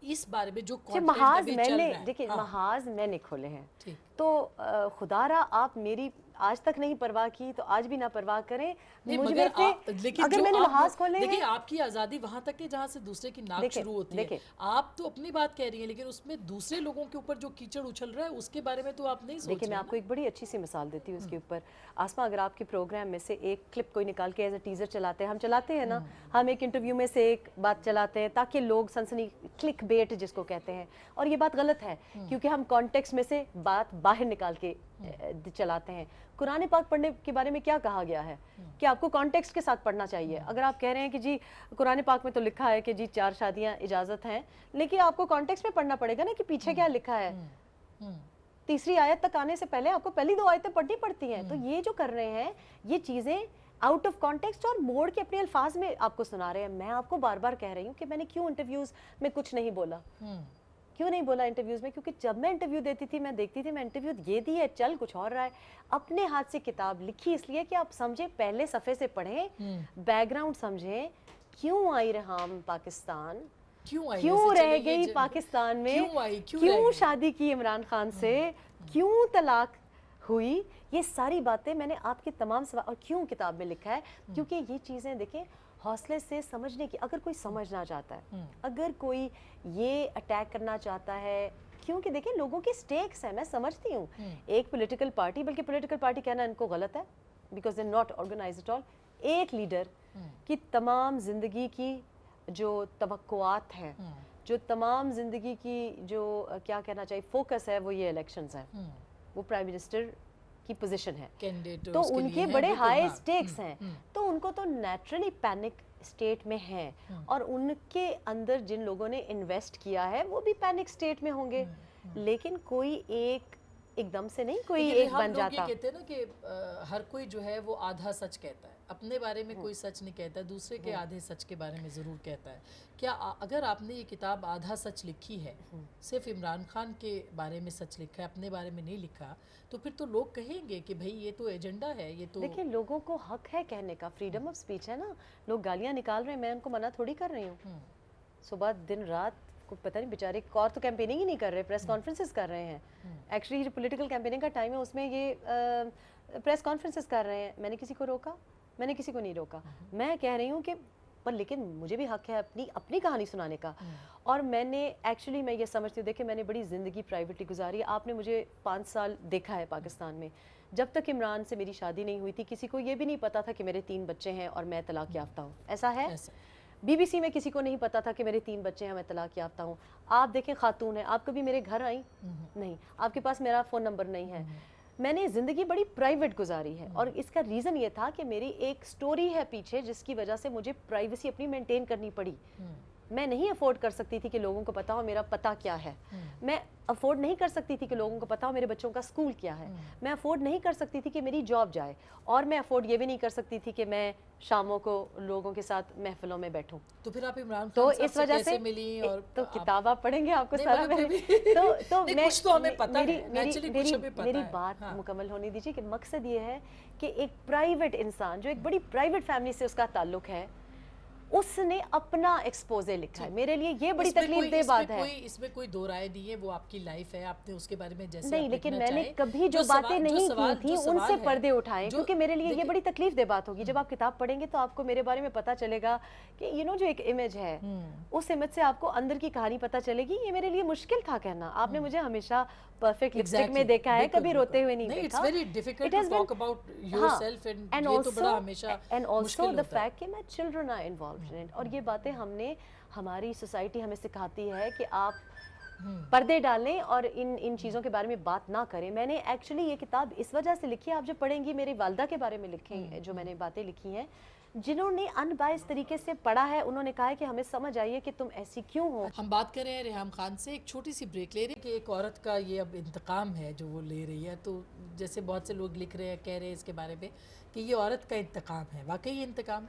[SPEAKER 1] اس بارے میں جو
[SPEAKER 2] محاذ میں نے, دیکھیں محاذ میں نے کھولے ہیں. تو خدا را آپ میری آج تک نہیں پرواہ کی تو آج بھی نہ پرواہ کریں.
[SPEAKER 1] اگر میں نے محاذ کھولے ہیں, دیکھیں آپ کی آزادی وہاں تک ہے جہاں سے دوسرے کی ناک شروع ہوتی ہے. آپ تو اپنی بات کہہ رہی ہیں, لیکن اس میں دوسرے لوگوں کے اوپر جو کیچڑ اچھل رہا ہے اس کے بارے میں تو آپ نہیں سوچ رہے.
[SPEAKER 2] دیکھیں میں آپ کو ایک بڑی اچھی سی مثال دیتی ہوں اس کے اوپر. آسما, اگر آپ کے پروگرام میں سے ایک کلپ کوئی نکال کے ایز اے ٹیزر چلاتے ہیں, ہم چلاتے ہیں نا, ہم ایک انٹرویو میں سے ایک بات چلاتے ہیں تاکہ لوگ سنسنی, کلک بیٹ جس کو کہتے ہیں, اور یہ بات غلط ہے کیونکہ ہم کانٹیکسٹ میں سے بات باہر نکال کے چلاتے ہیں. قرآن پاک پڑھنے کے بارے میں کیا کہا گیا ہے کہ آپ کو کانٹیکسٹ کے ساتھ پڑھنا چاہیے. اگر آپ کہہ رہے ہیں کہ جی قرآن پاک میں تو لکھا ہے کہ جی 4 شادیاں اجازت ہیں, لیکن آپ کو کانٹیکسٹ میں پڑھنا پڑے گا نا کہ پیچھے کیا لکھا ہے. تیسری آیت تک آنے سے پہلے آپ کو پہلی 2 آیتیں پڑھنی پڑتی ہیں. تو یہ جو کر رہے ہیں یہ چیزیں آؤٹ آف کانٹیکسٹ اور موڑ کے اپنے الفاظ میں آپ کو سنا رہے ہیں. میں آپ کو بار بار کہہ رہی ہوں کہ میں نے کیوں انٹرویوز میں کچھ نہیں بولا, کیوں نہیں بولا انٹرویوز میں؟ کیونکہ جب میں انٹرویو دیتی تھی میں دیکھتی تھی میں انٹرویو یہ دی ہے، چل کچھ اور رہا ہے. اپنے ہاتھ سے کتاب لکھی اس لیے کہ آپ سمجھیں، پہلے صفحے سے پڑھیں، بیک گراؤنڈ سمجھیں، کیوں آئی ریحام پاکستان، کیوں رہ گئی پاکستان میں، کیوں شادی کی عمران خان سے، کیوں طلاق ہوئی. یہ ساری باتیں میں نے آپ کے تمام سوال اور کیوں کتاب میں لکھا ہے. کیونکہ یہ چیزیں دیکھیں حوصلے سے سمجھنے کی، اگر کوئی سمجھنا چاہتا ہے، اگر کوئی یہ اٹیک کرنا چاہتا ہے، کیونکہ دیکھیں لوگوں کی سٹیکس ہیں، میں سمجھتی ہوں. ایک پولیٹیکل پارٹی، بلکہ پولیٹیکل پارٹی کہنا ان کو غلط ہے because they not organized at all. ایک لیڈر کی تمام زندگی کی جو توقعات ہیں، جو تمام زندگی کی جو کیا کہنا چاہیے فوکس ہے، وہ یہ الیکشنز ہیں، وہ پرائم منسٹر کی پوزیشن ہے، تو ان کے بڑے ہائی سٹیکس ہیں. تو ان کو تو نیچرلی پینک اسٹیٹ میں ہیں، اور ان کے اندر جن لوگوں نے انویسٹ کیا ہے وہ بھی پینک اسٹیٹ میں ہوں گے. لیکن کوئی ایک دم سے نہیں کوئی ایک بن جاتا.
[SPEAKER 1] یہ کہتے ہیں نا کہ ہر کوئی جو ہے وہ آدھا سچ کہتا ہے، اپنے بارے میں کوئی سچ نہیں کہتا ہے، دوسرے کے آدھے سچ کے بارے میں ضرور کہتا ہے. کیا اگر آپ نے یہ کتاب آدھا سچ لکھی ہے، صرف عمران خان کے بارے میں سچ لکھا ہے، اپنے بارے میں نہیں لکھا، تو پھر تو لوگ کہیں گے کہ بھئی یہ تو ایجنڈا ہے، یہ تو...
[SPEAKER 2] دیکھیں لوگوں کو حق ہے کہنے کا، فریڈم آف سپیچ ہے نا. لوگ گالیاں نکال رہے ہیں، میں ان کو منع تھوڑی کر رہی ہوں. صبح دن رات کو پتہ نہیں بیچارے اور تو کیمپیننگ ہی نہیں کر رہے، پریس کانفرنسز کر رہے ہیں. ایکچولی جو پولیٹیکل کیمپیننگ کا ٹائم ہے اس میں یہ پریس کانفرنسز کر رہے ہیں. میں نے کسی کو روکا؟ میں نے کسی کو نہیں روکا. میں کہہ رہی ہوں کہ پر لیکن مجھے بھی حق ہے اپنی کہانی سنانے کا. اور میں نے ایکچولی میں یہ سمجھتی ہوں، دیکھیں میں نے بڑی زندگی پرائیویٹلی گزاری ہے. آپ نے مجھے 5 سال دیکھا ہے پاکستان میں. جب تک عمران سے میری شادی نہیں ہوئی تھی کسی کو یہ بھی نہیں پتا تھا کہ میرے 3 بچے ہیں اور میں طلاق یافتہ ہوں. ایسا ہے؟ بی بی سی میں کسی کو نہیں پتا تھا کہ میرے 3 بچے ہیں، میں طلاق یافتہ ہوں. آپ دیکھیں خاتون ہیں، آپ کبھی میرے گھر آئیں؟ نہیں. آپ کے پاس میرا فون نمبر نہیں ہے. میں نے زندگی بڑی پرائیویٹ گزاری ہے، اور اس کا ریزن یہ تھا کہ میری ایک سٹوری ہے پیچھے جس کی وجہ سے مجھے پرائیویسی اپنی مینٹین کرنی پڑی. میں نہیں افورڈ کر سکتی تھی کہ لوگوں کو پتا ہو میرا پتہ کیا ہے. میں افورڈ نہیں کر سکتی تھی کہ لوگوں کو پتا ہو میرے بچوں کا اسکول کیا ہے. میں افورڈ نہیں کر سکتی تھی کہ میری جاب جائے. اور میں افورڈ یہ بھی نہیں کر سکتی تھی کہ میں شاموں کو لوگوں کے ساتھ محفلوں میں بیٹھوں.
[SPEAKER 1] تو پھر آپ عمران خان صاحب سے کیسے ملی؟ اور
[SPEAKER 2] تو کتاب آپ پڑھیں گے آپ کو سارا تو میری بات مکمل ہونے دیجیے کہ مقصد یہ ہے کہ ایک پرائیویٹ انسان جو ایک بڑی پرائیویٹ فیملی سے اس کا تعلق ہے، اس نے اپنا ایکسپوزے لکھا ہے. میرے لیے یہ بڑی تکلیف دہ بات ہے.
[SPEAKER 1] اس میں کوئی دو رائے نہیں ہے، وہ آپ کی لائف ہے، آپ نے اس کے بارے میں جیسے
[SPEAKER 2] نہیں. لیکن میں نے کبھی جو باتیں نہیں کی تھی ان سے پردے اٹھائے، کیونکہ میرے لیے یہ بڑی تکلیف دہ بات ہوگی. جب آپ کتاب پڑھیں گے تو آپ کو میرے بارے میں پتا چلے گا کہ جو ایک امیج ہے، اس امیج سے آپ کو اندر کی کہانی پتا چلے گی. یہ میرے لیے مشکل تھا کہنا. آپ نے مجھے ہمیشہ پرفیکٹ لپسٹک میں دیکھا ہے، کبھی روتے ہوئے نہیں دیکھا. اینڈ آلسو دا فیکٹ کہ میں children are involved in it. اور یہ باتیں ہم نے، ہماری سوسائٹی ہمیں سکھاتی ہے کہ آپ پردے ڈالیں اور ان چیزوں کے بارے میں بات نہ کریں. میں نے ایکچولی یہ کتاب اس وجہ سے لکھی ہے، آپ جب پڑھیں گی میری والدہ کے بارے میں لکھیں، جو میں نے باتیں لکھی ہیں، جنہوں نے ان بائس طریقے سے پڑھا ہے، انہوں نے کہا ہے کہ ہمیں سمجھ آئیے کہ تم ایسی کیوں ہو.
[SPEAKER 1] ہم بات کر رہے ہیں ریحام خان سے. ایک چھوٹی سی بریک لے رہے ہیں کہ ایک عورت کا یہ اب انتقام ہے جو وہ لے رہی ہے. تو جیسے بہت سے لوگ لکھ رہے ہیں، کہہ رہے ہیں اس کے بارے میں کہ یہ عورت کا انتقام ہے. واقعی یہ انتقام؟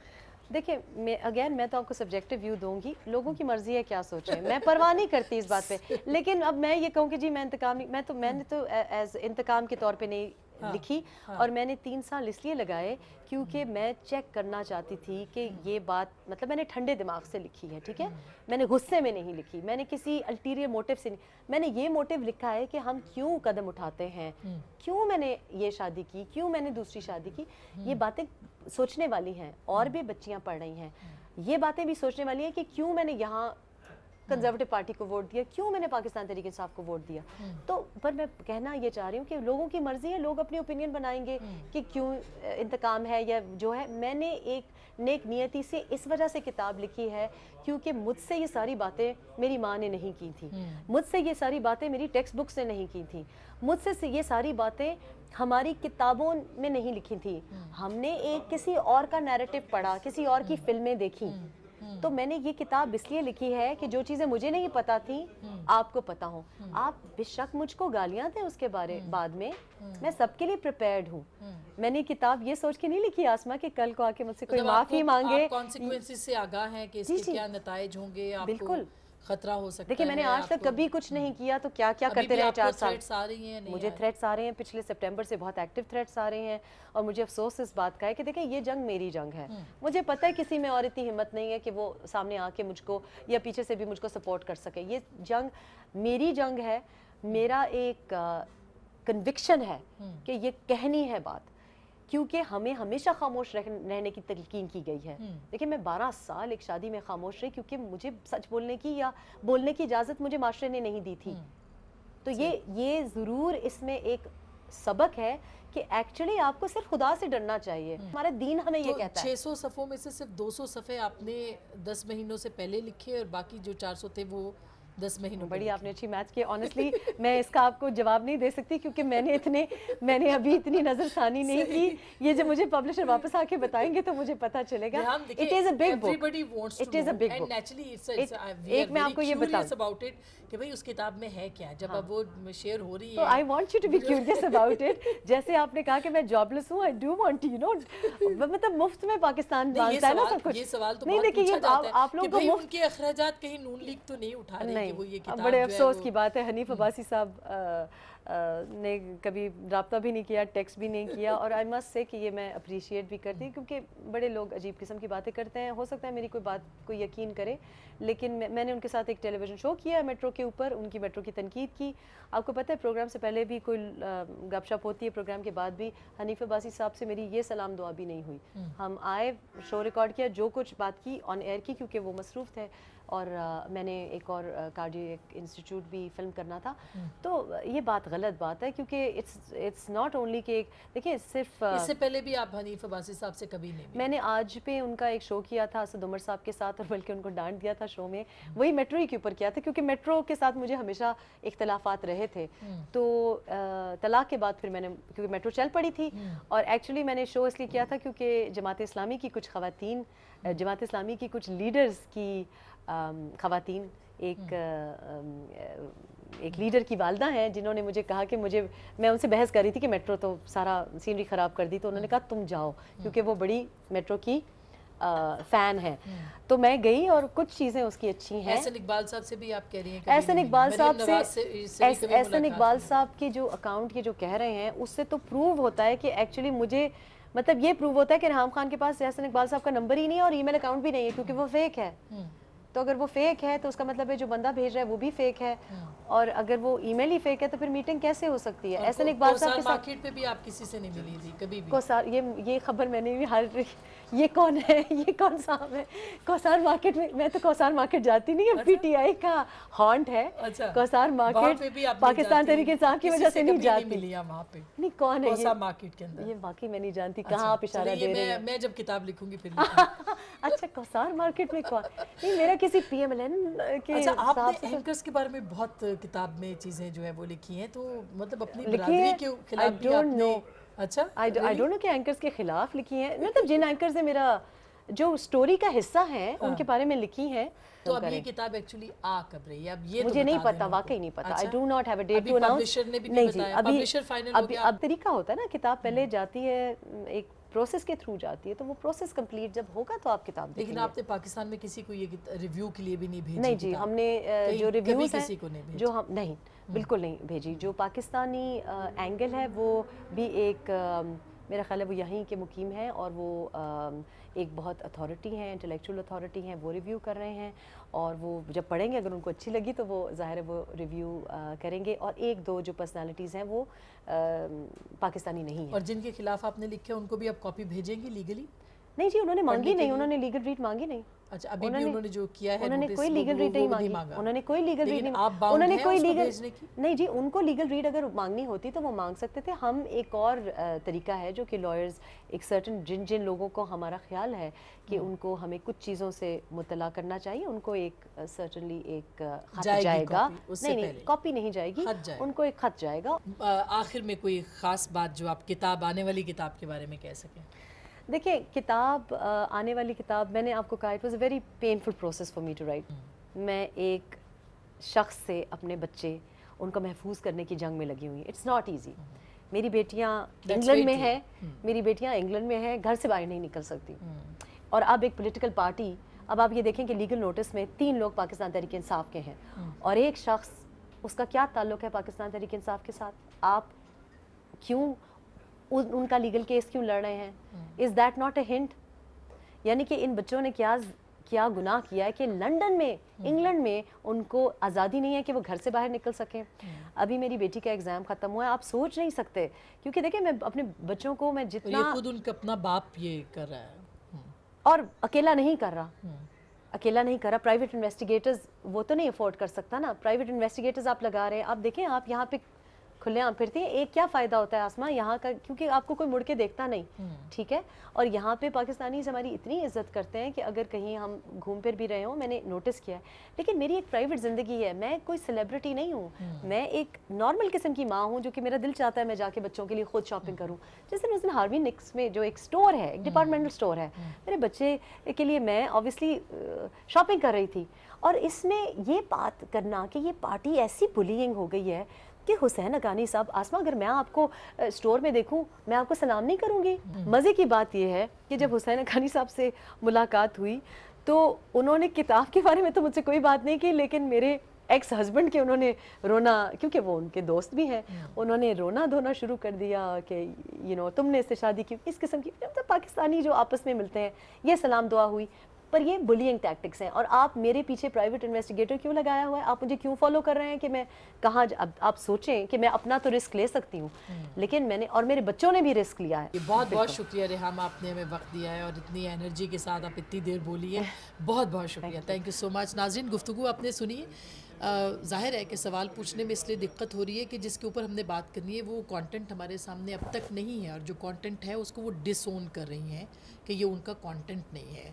[SPEAKER 2] دیکھیں میں تو آپ کو سبجیکٹو ویو دوں گی، لوگوں کی مرضی ہے کیا سوچیں، میں پرواہ نہیں کرتی اس بات پہ. لیکن اب میں یہ کہوں کہ جی میں انتقام نہیں، میں نے تو ایز انتقام کے طور پہ نہیں لکھی. اور میں نے 3 سال اس لیے لگائے کیونکہ میں چیک کرنا چاہتی تھی کہ یہ بات، مطلب میں نے ٹھنڈے دماغ سے لکھی ہے، ٹھیک ہے. میں نے غصے میں نہیں لکھی، میں نے کسی الٹیریئر موٹیو سے نہیں. میں نے یہ موٹیو لکھا ہے کہ ہم کیوں قدم اٹھاتے ہیں، کیوں میں نے یہ شادی کی، کیوں میں نے دوسری شادی کی. یہ باتیں سوچنے والی ہیں، اور بھی بچیاں پڑھ رہی ہیں. یہ باتیں بھی سوچنے والی ہیں کہ کیوں میں نے یہاں کنزرویٹو پارٹی کو ووٹ دیا، کیوں میں نے پاکستان تحریک انصاف کو ووٹ دیا. تو پر میں کہنا یہ چاہ رہی ہوں کہ لوگوں کی مرضی ہے، لوگ اپنی اوپینین بنائیں گے کہ کیوں انتقام ہے یا جو ہے. میں نے ایک نیک نیتی سے اس وجہ سے کتاب لکھی ہے کیونکہ مجھ سے یہ ساری باتیں میری ماں نے نہیں کی تھیں، مجھ سے یہ ساری باتیں میری ٹیکسٹ بک سے نہیں کی تھیں، مجھ سے یہ ساری باتیں ہماری کتابوں میں نہیں لکھی تھی. ہم نے ایک کسی اور کا نیریٹو پڑھا، کسی اور کی فلمیں دیکھی. تو میں نے یہ کتاب اس لیے لکھی ہے کہ جو چیزیں مجھے نہیں پتا تھیں آپ کو پتا ہوں. آپ بے شک مجھ کو گالیاں دیں اس کے بارے بعد میں سب کے لیے پریپیئرڈ ہوں. میں نے کتاب یہ سوچ کے نہیں لکھی آسما کہ کل کو آ کے مجھ سے کوئی معافی مانگے.
[SPEAKER 1] کانسیکوینسز سے آگاہ ہیں کہ اس کے کیا نتائج ہوں گے.
[SPEAKER 2] بالکل
[SPEAKER 1] خطرہ ہو سکتا ہے.
[SPEAKER 2] دیکھیں میں نے آج تک کبھی کچھ نہیں کیا تو کیا کیا کرتے رہے 4 سال.
[SPEAKER 1] آ رہی ہیں
[SPEAKER 2] مجھے تھریٹس آ رہے ہیں, پچھلے سپٹمبر سے بہت ایکٹیو تھریٹس آ رہے ہیں, اور مجھے افسوس اس بات کا ہے کہ دیکھیں یہ جنگ میری جنگ ہے. مجھے پتہ ہے کسی میں اور اتنی ہمت نہیں ہے کہ وہ سامنے آ کے مجھ کو یا پیچھے سے بھی مجھ کو سپورٹ کر سکے. یہ جنگ میری جنگ ہے, میرا ایک کنوکشن ہے کہ یہ کہنی ہے بات, کیونکہ ہمیں ہمیشہ خاموش رہنے کی تلقین کی گئی ہے. دیکھیں میں 12 سال ایک شادی میں خاموش رہی کیونکہ مجھے سچ بولنے کی یا بولنے کی اجازت مجھے معاشرے نے نہیں دی تھی. تو یہ ضرور اس میں ایک سبق ہے کہ ایکچولی آپ کو صرف خدا سے ڈرنا چاہیے. ہمارا دین ہمیں یہ کہتا ہے.
[SPEAKER 1] 600 صفحوں میں سے صرف 200 صفحے آپ نے 10 مہینوں سے پہلے لکھے اور باقی جو 400 تھے وہ 10 مہینوں.
[SPEAKER 2] بڑی آپ نے اچھی میچ کی. آنیسٹلی میں اس کا آپ کو جواب نہیں دے سکتی کیونکہ میں نے ابھی اتنی نظر ثانی نہیں کی. یہ جب مجھے پبلشر واپس آ کے بتائیں گے تو مجھے پتا چلے گا. It is a big book. It is a big book. ایک میں آپ کو یہ بتاؤں
[SPEAKER 1] کہ بھئی اس کتاب میں ہے کیا, جب اب وہ شیئر ہو رہی ہے.
[SPEAKER 2] تو I want you to be curious about it. جیسے آپ نے کہا کہ میں جاب لیس ہوں, I do want to, you know, مطلب مفت میں پاکستان مانگتا ہے نا سب کچھ.
[SPEAKER 1] یہ سوال تو
[SPEAKER 2] نہیں
[SPEAKER 1] بہت
[SPEAKER 2] دیکھیں
[SPEAKER 1] پوچھا جاتا ہے
[SPEAKER 2] آپ لوگوں
[SPEAKER 1] کہ
[SPEAKER 2] کو
[SPEAKER 1] بھئی ان کے اخراجات کہیں نون لیگ تو نہیں اٹھا رہے کہ وہ یہ کتاب.
[SPEAKER 2] بڑے افسوس کی بات ہے, حنیف عباسی صاحب نے کبھی رابطہ بھی نہیں کیا, ٹیکسٹ بھی نہیں کیا, اور آئی مسٹ سے کہ یہ میں اپریشیٹ بھی کرتی ہوں کیونکہ بڑے لوگ عجیب قسم کی باتیں کرتے ہیں. ہو سکتا ہے میری کوئی بات کوئی یقین کرے, لیکن میں نے ان کے ساتھ ایک ٹیلی ویژن شو کیا ہے میٹرو کے اوپر, ان کی میٹرو کی تنقید کی. آپ کو پتہ ہے پروگرام سے پہلے بھی کوئی گپ شپ ہوتی ہے, پروگرام کے بعد بھی. حنیف عباسی صاحب سے میری یہ سلام دعا بھی نہیں ہوئی. ہم آئے, شو ریکارڈ کیا, جو کچھ بات کی آن ایئر کی کیونکہ وہ مصروف تھے, اور میں نے ایک اور کارڈیک انسٹیٹیوٹ بھی فلم کرنا تھا. تو یہ بات غلط بات ہے کیونکہ اٹس ناٹ اونلی کہ دیکھیں صرف
[SPEAKER 1] اس سے پہلے بھی آپ حنیف عباسی صاحب سے کبھی نہیں.
[SPEAKER 2] میں نے آج پہ ان کا ایک شو کیا تھا اسد عمر صاحب کے ساتھ, اور بلکہ ان کو ڈانٹ دیا تھا شو میں, وہی میٹرو ہی کے اوپر کیا تھا کیونکہ میٹرو کے ساتھ مجھے ہمیشہ اختلافات رہے تھے. تو طلاق کے بعد پھر میں نے, کیونکہ میٹرو چل پڑی تھی, اور ایکچولی میں نے شو اس لیے کیا تھا کیونکہ جماعت اسلامی کی کچھ خواتین, جماعت اسلامی کی کچھ لیڈرز کی خواتین, ایک لیڈر کی والدہ ہیں جنہوں نے مجھے کہا کہ میں ان سے بحث کر رہی تھی کہ میٹرو تو سارا سینری خراب کر دی, تو انہوں نے کہا تم جاؤ کیونکہ وہ بڑی میٹرو کی فین ہے. تو میں گئی اور کچھ چیزیں اس کی اچھی ہیں.
[SPEAKER 1] احسن اقبال صاحب سے بھی آپ کہہ رہی ہیں,
[SPEAKER 2] احسن اقبال صاحب کی جو اکاؤنٹ یہ جو کہہ رہے ہیں اس سے تو پروو ہوتا ہے کہ ایکچولی مجھے مطلب یہ پروو ہوتا ہے کہ ریحام خان کے پاس احسن اقبال صاحب کا نمبر ہی نہیں ہے اور ای میل اکاؤنٹ بھی نہیں ہے کیونکہ وہ فیک ہے. تو اگر وہ فیک ہے تو اس کا مطلب ہے جو بندہ بھیج رہا ہے وہ بھی فیک ہے, اور اگر وہ ای میل ہی فیک ہے تو پھر میٹنگ کیسے ہو سکتی ہے. احسن اقبال صاحب کے ساتھ
[SPEAKER 1] مارکیٹ پہ بھی آپ کسی سے نہیں ملی تھی کبھی بھی؟
[SPEAKER 2] کوثار, یہ خبر میں نے بھی یہ کون ہے, یہ کون صاحب ہے کوثار مارکیٹ میں تو کوثار مارکیٹ جاتی نہیں ہے, پی ٹی آئی کا ہانٹ ہے کوثار مارکیٹ, پاکستان تحریک انصاف کی وجہ سے نہیں جاتی. نہیں کون ہے
[SPEAKER 1] کوثار مارکیٹ کے اندر؟
[SPEAKER 2] یہ واقعی میں نہیں جانتی, کہاں آپ اشارہ دے رہے ہیں.
[SPEAKER 1] میں جب کتاب لکھوں گی پھر
[SPEAKER 2] اچھا کوثار مارکیٹ میں کون نہیں, میرا کسی پی ایم ایل این کے
[SPEAKER 1] آپ نے اینکرز کے بارے میں بہت کتاب میں چیزیں جو ہے وہ لکھی ہیں, تو مطلب اپنی برادری کے خلاف بھی آپ نے. اچھا
[SPEAKER 2] آئی ڈونٹ نو کہ اینکرز کے خلاف لکھی ہیں, مطلب جن اینکرز نے میرا جو سٹوری کا حصہ ہیں ان کے بارے میں لکھی ہیں.
[SPEAKER 1] تو اب یہ کتاب ایکچولی آ کب رہی ہے؟ اب یہ
[SPEAKER 2] مجھے نہیں پتا, واقعی نہیں پتا. I do not have a date to announce.
[SPEAKER 1] Publisher نے بھی نہیں بتایا, پبلشر فائنل ہو گیا.
[SPEAKER 2] اب طریقہ ہوتا ہے نا, کتاب پہلے جاتی ہے ایک پروسیس کے تھرو جاتی ہے, تو وہ پروسیس کمپلیٹ جب ہوگا تو آپ کتاب دیکھیں.
[SPEAKER 1] لیکن آپ نے پاکستان میں کسی کو یہ ریویو کے لیے بھی نہیں بھیجی؟
[SPEAKER 2] نہیں جی, ہم نے جو ریویوز ہیں
[SPEAKER 1] جو
[SPEAKER 2] ہم نہیں بالکل نہیں بھیجی. جو پاکستانی اینگل ہے وہ بھی ایک میرا خیال ہے وہ یہیں کے مقیم ہیں, اور وہ ایک بہت اتھارٹی ہیں, انٹلیکچوئل اتھارٹی ہیں, وہ ریویو کر رہے ہیں, اور وہ جب پڑھیں گے اگر ان کو اچھی لگی تو وہ ظاہر ہے وہ ریویو کریں گے. اور ایک دو جو پرسنالٹیز ہیں وہ پاکستانی نہیں ہیں.
[SPEAKER 1] اور جن کے خلاف آپ نے لکھے ان کو بھی آپ کاپی بھیجیں گی لیگلی؟
[SPEAKER 2] نہیں جی, انہوں نے مانگی نہیں, انہوں نے لیگل ریٹ مانگی نہیں.
[SPEAKER 1] اچھا, ابھی بھی انہوں نے جو کیا ہے
[SPEAKER 2] انہوں نے کوئی لیگل ریٹ نہیں مانگی, انہوں نے کوئی لیگل ریٹ نہیں,
[SPEAKER 1] انہوں نے کوئی لیگل
[SPEAKER 2] نہیں جی, ان کو لیگل ریٹ اگر مانگنی ہوتی تو وہ مانگ سکتے تھے. ہم ایک اور طریقہ ہے جو کہ لائرز ایک سرٹن جن لوگوں کو ہمارا خیال ہے کہ ان کو ہمیں کچھ چیزوں سے مطلع کرنا چاہیے, ان کو ایک سرٹنلی ایک خط جائے گا. نہیں کاپی نہیں جائے گی, ان کو ایک خط جائے گا.
[SPEAKER 1] آخر میں کوئی خاص بات جو آپ کتاب, آنے والی کتاب کے بارے میں کہہ سکیں؟
[SPEAKER 2] دیکھیں کتاب, آنے والی کتاب, میں نے آپ کو کہا it was a very painful process for me to write. میں ایک شخص سے اپنے بچے ان کو محفوظ کرنے کی جنگ میں لگی ہوئی. It's not easy. میری بیٹیاں انگلینڈ میں ہیں, گھر سے باہر نہیں نکل سکتی, اور اب ایک پولیٹیکل پارٹی اب آپ یہ دیکھیں کہ لیگل نوٹس میں 3 لوگ پاکستان تحریک انصاف کے ہیں اور ایک شخص، اس کا کیا تعلق ہے پاکستان تحریک انصاف کے ساتھ؟ آپ کیوں ان کا لیگل کیس کیوں لڑ رہے ہیں؟ Is that not a hint? یعنی کہ ان بچوں نے کیا گناہ کیا ہے کہ لنڈن میں، انگلینڈ میں ان کو آزادی نہیں ہے کہ وہ گھر سے باہر نکل سکیں. ابھی میری بیٹی کا ایگزام ختم ہوا ہے، آپ سوچ نہیں سکتے، کیونکہ دیکھیں میں اپنے بچوں کو میں جتنا،
[SPEAKER 1] یہ خود ان کا اپنا باپ یہ کر رہا ہے
[SPEAKER 2] اور اکیلا نہیں کر رہا، پرائیویٹ انویسٹیگیٹرز وہ تو نہیں افورڈ کر سکتا نا، پرائیویٹ انویسٹیگیٹرز آپ لگا رہے ہیں. آپ دیکھیں، آپ یہاں پہ کھلے عام پھرتی ہیں، ایک کیا فائدہ ہوتا ہے آسماں یہاں کا، کیونکہ آپ کو کوئی مڑ کے دیکھتا نہیں، ٹھیک ہے. اور یہاں پہ پاکستانی ہماری اتنی عزت کرتے ہیں کہ اگر کہیں ہم گھوم پھر بھی رہے ہوں، میں نے نوٹس کیا ہے، لیکن میری ایک پرائیویٹ زندگی ہے، میں کوئی سیلیبریٹی نہیں ہوں، میں ایک نارمل قسم کی ماں ہوں جو کہ میرا دل چاہتا ہے میں جا کے بچوں کے لیے خود شاپنگ کروں. جس دن اس دن ہاروی نکس میں جو ایک سٹور ہے، ایک ڈپارٹمنٹل سٹور ہے، میرے بچے کے لیے میں آبویسلی شاپنگ کر رہی تھی، اور اس میں یہ بات کرنا کہ یہ پارٹی ایسی بلینگ ہو گئی ہے کہ حسین حقانی صاحب، آسما اگر میں آپ کو سٹور میں دیکھوں میں آپ کو سلام نہیں کروں گی. مزے کی بات یہ ہے کہ جب حسین حقانی صاحب سے ملاقات ہوئی تو انہوں نے کتاب کے بارے میں تو مجھ سے کوئی بات نہیں کی، لیکن میرے ایکس ہسبینڈ کے انہوں نے رونا، کیونکہ وہ ان کے دوست بھی ہیں، انہوں نے رونا دھونا شروع کر دیا کہ تم نے اس سے شادی کی، اس قسم کی. جب پاکستانی جو آپس میں ملتے ہیں یہ سلام دعا ہوئی، پر یہ بلینگ ٹیکٹکس ہیں. اور آپ میرے پیچھے پرائیویٹ انویسٹیگیٹر کیوں لگایا ہوا ہے؟ آپ مجھے کیوں فالو کر رہے ہیں کہ میں کہاں اب آپ سوچیں کہ میں اپنا تو رسک لے سکتی ہوں، لیکن میں نے اور میرے بچوں نے بھی رسک لیا ہے.
[SPEAKER 1] بہت بہت شکریہ ریحام، آپ نے ہمیں وقت دیا ہے اور اتنی انرجی کے ساتھ آپ اتنی دیر بولی ہے، بہت بہت شکریہ. تھینک یو سو مچ. ناظرین، گفتگو آپ نے سنی. ظاہر ہے کہ سوال پوچھنے میں اس لیے دقت ہو رہی ہے کہ جس کے اوپر ہم نے بات کرنی ہے وہ کانٹینٹ ہمارے سامنے اب تک نہیں ہے، اور جو کانٹینٹ ہے اس کو وہ ڈس اون کر رہی ہیں کہ یہ ان کا کانٹینٹ نہیں ہے.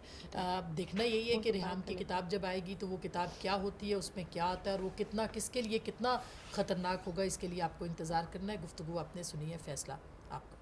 [SPEAKER 1] دیکھنا یہی ہے کہ ریحام کی کتاب جب آئے گی تو وہ کتاب کیا ہوتی ہے، اس میں کیا آتا ہے، اور وہ کتنا کس کے لیے کتنا خطرناک ہوگا، اس کے لیے آپ کو انتظار کرنا ہے. گفتگو آپ نے سنی ہے، فیصلہ آپ کا.